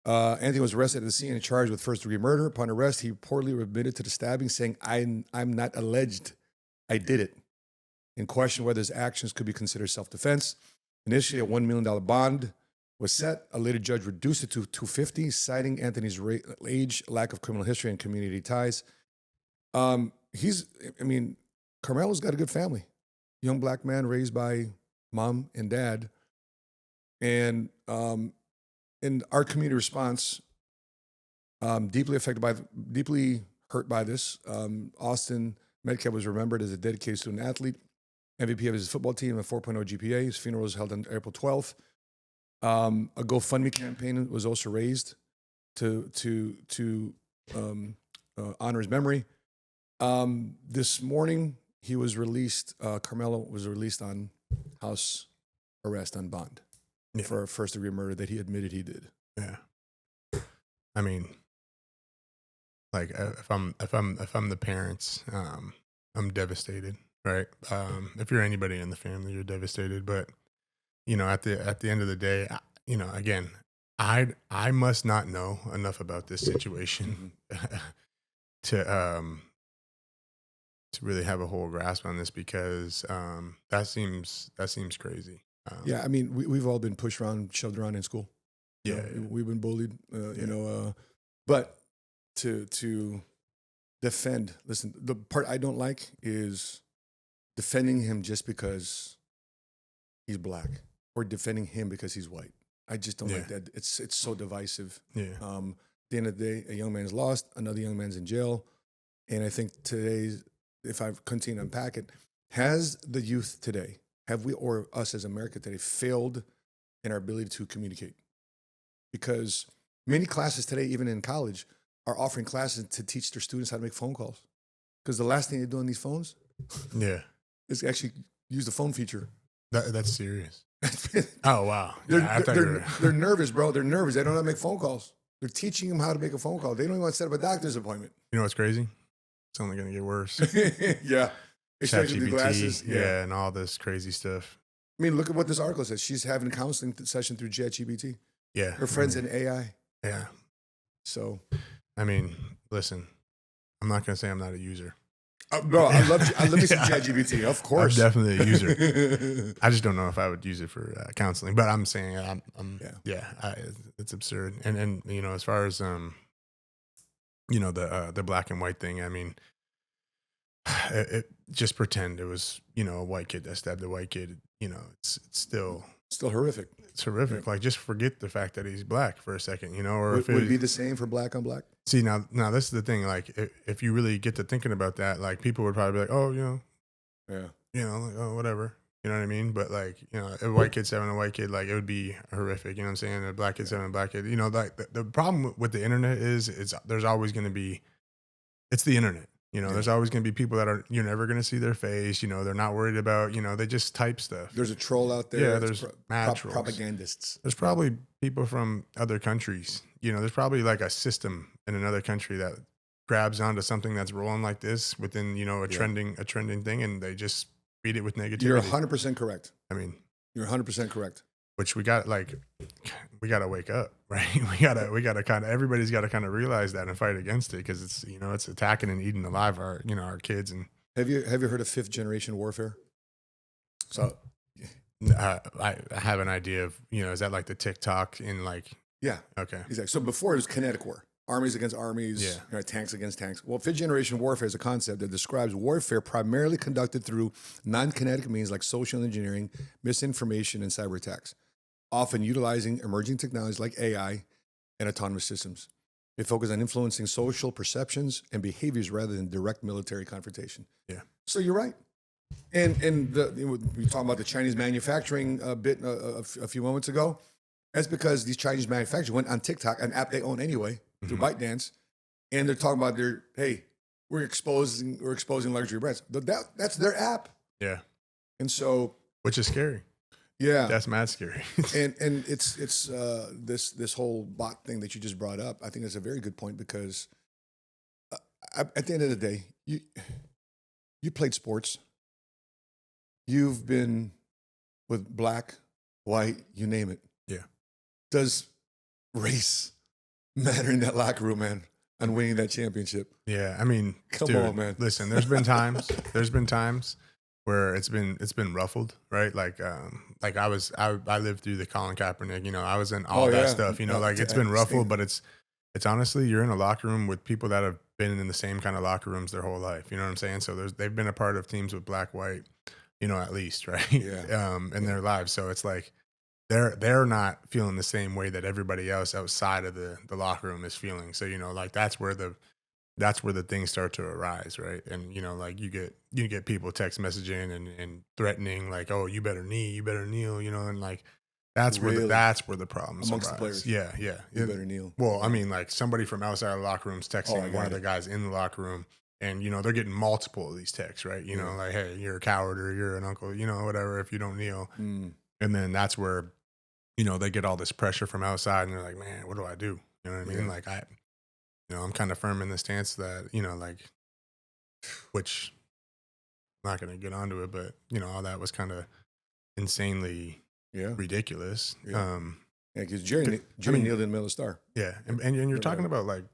Anthony was arrested at the scene and charged with first-degree murder. Upon arrest, he reportedly admitted to the stabbing, saying, I'm not alleged. I did it. In question whether his actions could be considered self-defense. Initially, a $1 million bond was set. A later judge reduced it to $250,000, citing Anthony's age, lack of criminal history, and community ties. Carmelo's got a good family. Young black man raised by mom and dad. And in our community response, deeply hurt by this. Austin Metcalf was remembered as a dedicated student athlete, MVP of his football team, a 4.0 GPA. His funeral was held on April 12th. A GoFundMe campaign was also raised to honor his memory. This morning, he was released. Carmelo was released on house arrest on bond for a first-degree murder that he admitted he did. Yeah, I mean, like if I'm the parents, I'm devastated, right? If you're anybody in the family, you're devastated. But at the end of the day, again, I must not know enough about this situation to really have a whole grasp on this, because that seems crazy. Yeah, I mean, we've all been pushed around, shoved around in school. Yeah, we've been bullied. But to defend. Listen, the part I don't like is defending him just because he's black, or defending him because he's white. I just don't like that. It's so divisive. Yeah. At the end of the day, a young man's lost, another young man's in jail, and I think today's, if I continue to unpack it, has the youth today, have we, or us as America today, failed in our ability to communicate? Because many classes today, even in college, are offering classes to teach their students how to make phone calls. Because the last thing they do on these phones, is actually use the phone feature. That's serious. Oh wow! They're nervous, bro. They're nervous. They don't know how to make phone calls. They're teaching them how to make a phone call. They don't even want to set up a doctor's appointment. You know what's crazy? It's only going to get worse. Yeah. Especially the glasses. Yeah, and all this crazy stuff. I mean, look at what this article says. She's having a counseling session through ChatGPT. Yeah. Her friend's in AI. Yeah. So. I mean, listen, I'm not going to say I'm not a user. Bro, I love me some ChatGPT, of course. I'm definitely a user. I just don't know if I would use it for counseling, but I'm saying it's absurd. And as far as the black and white thing, I mean, just pretend it was a white kid that stabbed a white kid. It's still horrific. It's horrific. Like, just forget the fact that he's black for a second, or would it be the same for black on black? See, now this is the thing. Like, if you really get to thinking about that, like, people would probably be like, oh, like, oh, whatever. You know what I mean? But like, a white kid stabbing a white kid, like, it would be horrific. You know what I'm saying? A black kid stabbing a black kid. Like, the problem with the internet is there's always going to be, it's the internet. There's always going to be people that you're never going to see their face. They're not worried about, they just type stuff. There's a troll out there. Yeah, there's mad trolls. Propagandists. There's probably people from other countries. There's probably like a system in another country that grabs onto something that's rolling like this within, a trending thing, and they just feed it with negativity. You're 100% correct. I mean, you're 100% correct. Which we got to wake up, right? We gotta kind of, everybody's got to kind of realize that and fight against it, because it's, it's attacking and eating alive our kids. And have you heard of 5th generation warfare? So I have an idea of, is that like the TikTok in like, yeah, okay, exactly. So before it was kinetic war, armies against armies, tanks against tanks. Well, 5th generation warfare is a concept that describes warfare primarily conducted through non-kinetic means like social engineering, misinformation, and cyber attacks, often utilizing emerging technologies like AI and autonomous systems. They focus on influencing social perceptions and behaviors rather than direct military confrontation. Yeah. So you're right. And we talked about the Chinese manufacturing bit a few moments ago. That's because these Chinese manufacturers went on TikTok, an app they own anyway, through ByteDance, and they're talking about we're exposing luxury brands. That's their app. Yeah. And so, which is scary. Yeah, that's mad scary. and it's this whole bot thing that you just brought up. I think that's a very good point because at the end of the day, you played sports. You've been with black, white, you name it. Yeah. Does race matter in that locker room, man, on winning that championship? Yeah, I mean, come on, man. Listen, there's been times where it's been ruffled, right? Like I lived through the Colin Kaepernick, you know, I was in all that stuff, you know, like it's been ruffled, but it's honestly, you're in a locker room with people that have been in the same kind of locker rooms their whole life. You know what I'm saying? So they've been a part of teams with black, white, you know, at least, right? Yeah. In their lives. So it's like they're not feeling the same way that everybody else outside of the locker room is feeling. So, you know, like that's where the things start to arise, right? And you know, like you get people text messaging and threatening, like, oh, you better kneel, you know, and like that's where the problems amongst arise. the players. Yeah. You better kneel. Well, I mean, like somebody from outside of the locker room's texting one of the guys in the locker room, and you know they're getting multiple of these texts, right? You know, like, hey, you're a coward or you're an uncle, you know, whatever, if you don't kneel. And then that's where, you know, they get all this pressure from outside, and they're like, man, what do I do? You know what I mean? Like you know, I'm kind of firm in the stance that, you know, like, which I'm not going to get onto it, but you know, all that was kind of insanely ridiculous. Yeah, because Jerry kneeled in the middle of the star. Yeah, and you're talking about like,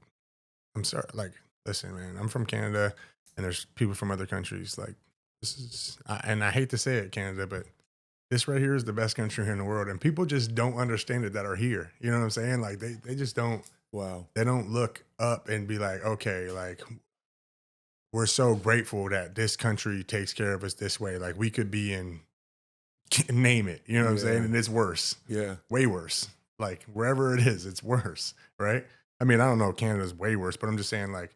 I'm sorry, like, listen, man, I'm from Canada, and there's people from other countries. Like, this is, and I hate to say it, Canada, but this right here is the best country here in the world, and people just don't understand it that are here. You know what I'm saying? Like, they just don't. Wow. They don't look up and be like, okay, like, we're so grateful that this country takes care of us this way. Like, we could be in, name it, you know what I'm saying? And it's worse. Yeah. Way worse. Like, wherever it is, it's worse, right? I mean, I don't know, Canada's way worse, but I'm just saying, like,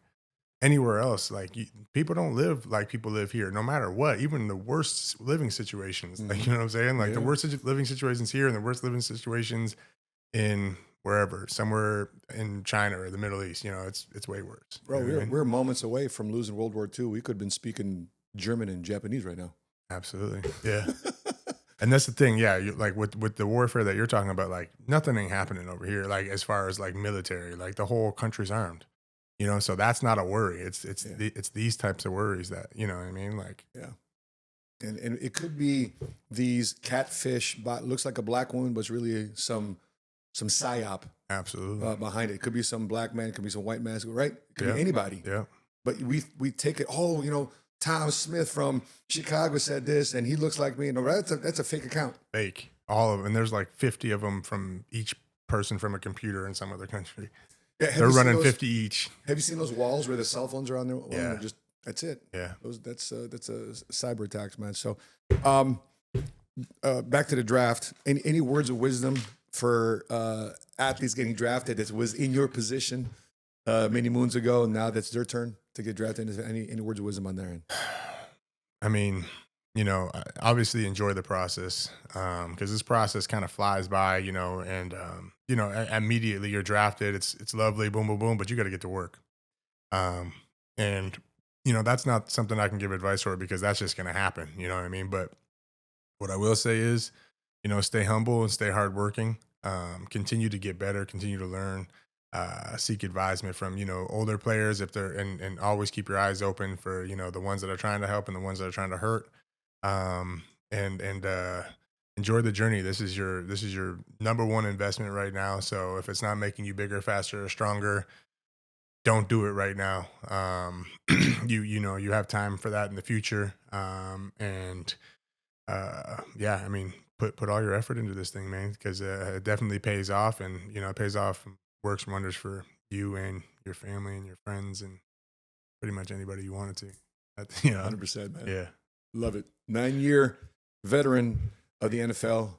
anywhere else, like, people don't live like people live here, no matter what, even the worst living situations. Like, you know what I'm saying? Like, the worst living situations here and the worst living situations in wherever, somewhere in China or the Middle East, you know, it's way worse. Bro, we're moments away from losing World War II. We could have been speaking German and Japanese right now. Absolutely. Yeah. And that's the thing. Yeah. Like with the warfare that you're talking about, like nothing ain't happening over here. Like as far as like military, like the whole country's armed, you know, so that's not a worry. It's these types of worries that, you know what I mean? Like, yeah. And it could be these catfish, looks like a black woman, but it's really some psyop. Absolutely. Behind it. It could be some black man, it could be some white man, right? It could be anybody. Yeah. But we take it, oh, you know, Tom Smith from Chicago said this, and he looks like me. No, that's a fake account. Fake. All of them. And there's like 50 of them from each person from a computer in some other country. Yeah, they're running 50 each. Have you seen those walls where the cell phones are on there? Yeah. That's it. Yeah. That's a cyber attacks, man. So back to the draft. Any words of wisdom for athletes getting drafted that was in your position many moons ago, and now that's their turn to get drafted? Any words of wisdom on their end? I mean, you know, obviously enjoy the process because this process kind of flies by, you know, and, you know, immediately you're drafted. It's lovely, boom, boom, boom, but you got to get to work. And, you know, that's not something I can give advice for because that's just going to happen. You know what I mean? But what I will say is, you know, stay humble and stay hardworking. Continue to get better, continue to learn, seek advisement from, you know, older players if they're, and always keep your eyes open for, you know, the ones that are trying to help and the ones that are trying to hurt. And enjoy the journey. This is your number one investment right now. So if it's not making you bigger, faster, or stronger, don't do it right now. You know, you have time for that in the future. Yeah, I mean, put all your effort into this thing, man, because it definitely pays off, and you know, it pays off, and works wonders for you and your family and your friends and pretty much anybody you want it to. You know, 100%, man. Yeah, love it. 9-year veteran of the NFL.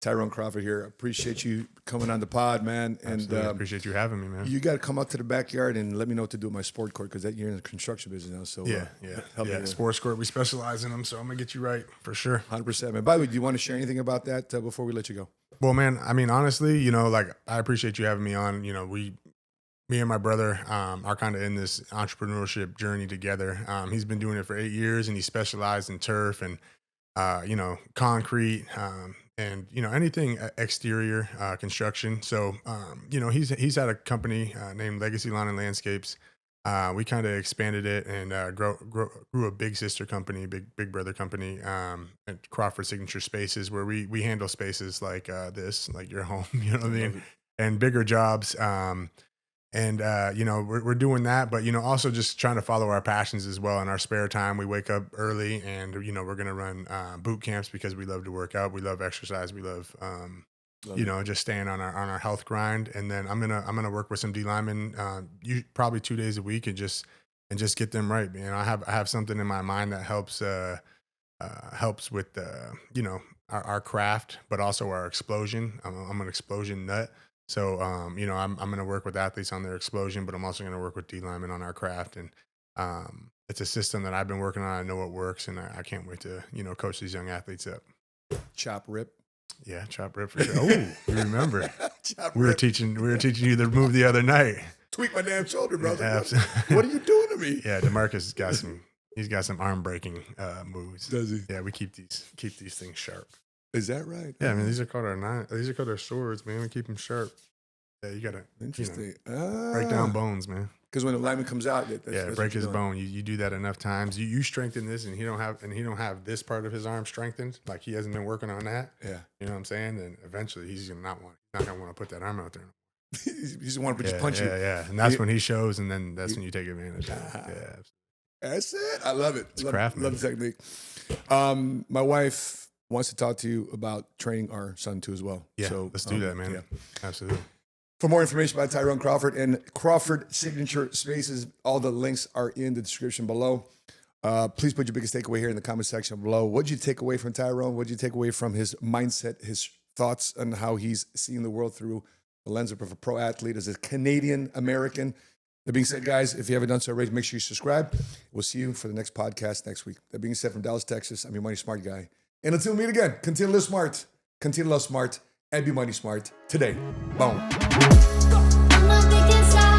Tyrone Crawford here. Appreciate you coming on the pod, man. And Absolutely. Appreciate you having me, man. you got to come out to the backyard and let me know what to do with my sport court because you're in the construction business now. So help me. Sports court, we specialize in them, so I'm gonna get you right for sure. 100%, man. By the way, do you want to share anything about that before we let you go? Well, man, I mean, honestly, you know, like I appreciate you having me on. You know, me and my brother are kind of in this entrepreneurship journey together. He's been doing it for 8 years, and he specialized in turf and you know, concrete, and you know, anything exterior construction. So you know, he's had a company named Legacy Lawn and Landscapes. We kind of expanded it and grew a big sister company, big brother company, at Crawford Signature Spaces, where we handle spaces like this, like your home, you know what I mean, and bigger jobs. And you know, we're doing that, but you know, also just trying to follow our passions as well. In our spare time, we wake up early, and you know, we're gonna run boot camps because we love to work out, we love exercise, we love you know, just staying on our health grind. And then I'm gonna work with some D linemen, probably 2 days a week, and just get them right, man. I have something in my mind that helps with you know, our craft, but also our explosion. I'm an explosion nut. So, you know, I'm going to work with athletes on their explosion, but I'm also going to work with D linemen on our craft. And it's a system that I've been working on. I know it works, and I can't wait to, you know, coach these young athletes up. Chop rip. Yeah, chop rip for sure. Oh, you remember? We were rip. teaching you the move the other night. Tweak my damn shoulder, brother. Absolutely. What are you doing to me? Yeah, DeMarcus he's got some arm breaking moves. Does he? Yeah, we keep these things sharp. Is that right? Yeah, I mean, these are called our swords, man. We keep them sharp. Yeah, you gotta Interesting. You know, break down bones, man. Because when the lineman comes out, that's break his bone. You do that enough times. You strengthen this, and he don't have this part of his arm strengthened. Like he hasn't been working on that. Yeah, you know what I'm saying. And eventually, he's not gonna want to put that arm out there. He just want to just punch you. Yeah, and that's when he shows, and then that's when you take advantage of it. Yeah, that's it. I love it. It's craft, man. Love the technique. My wife wants to talk to you about training our son too as well. Yeah, so let's do that, man. Yeah. Absolutely. For more information about Tyrone Crawford and Crawford Signature Spaces, all the links are in the description below. Please put your biggest takeaway here in the comment section below. What did you take away from Tyrone? What did you take away from his mindset, his thoughts on how he's seeing the world through the lens of a pro athlete as a Canadian American? That being said, guys, if you haven't done so already, make sure you subscribe. We'll see you for the next podcast next week. That being said, from Dallas, Texas, I'm your money smart guy. And until we meet again, continue to live smart, continue to love smart, and be money smart today. Boom. I'm a big inside.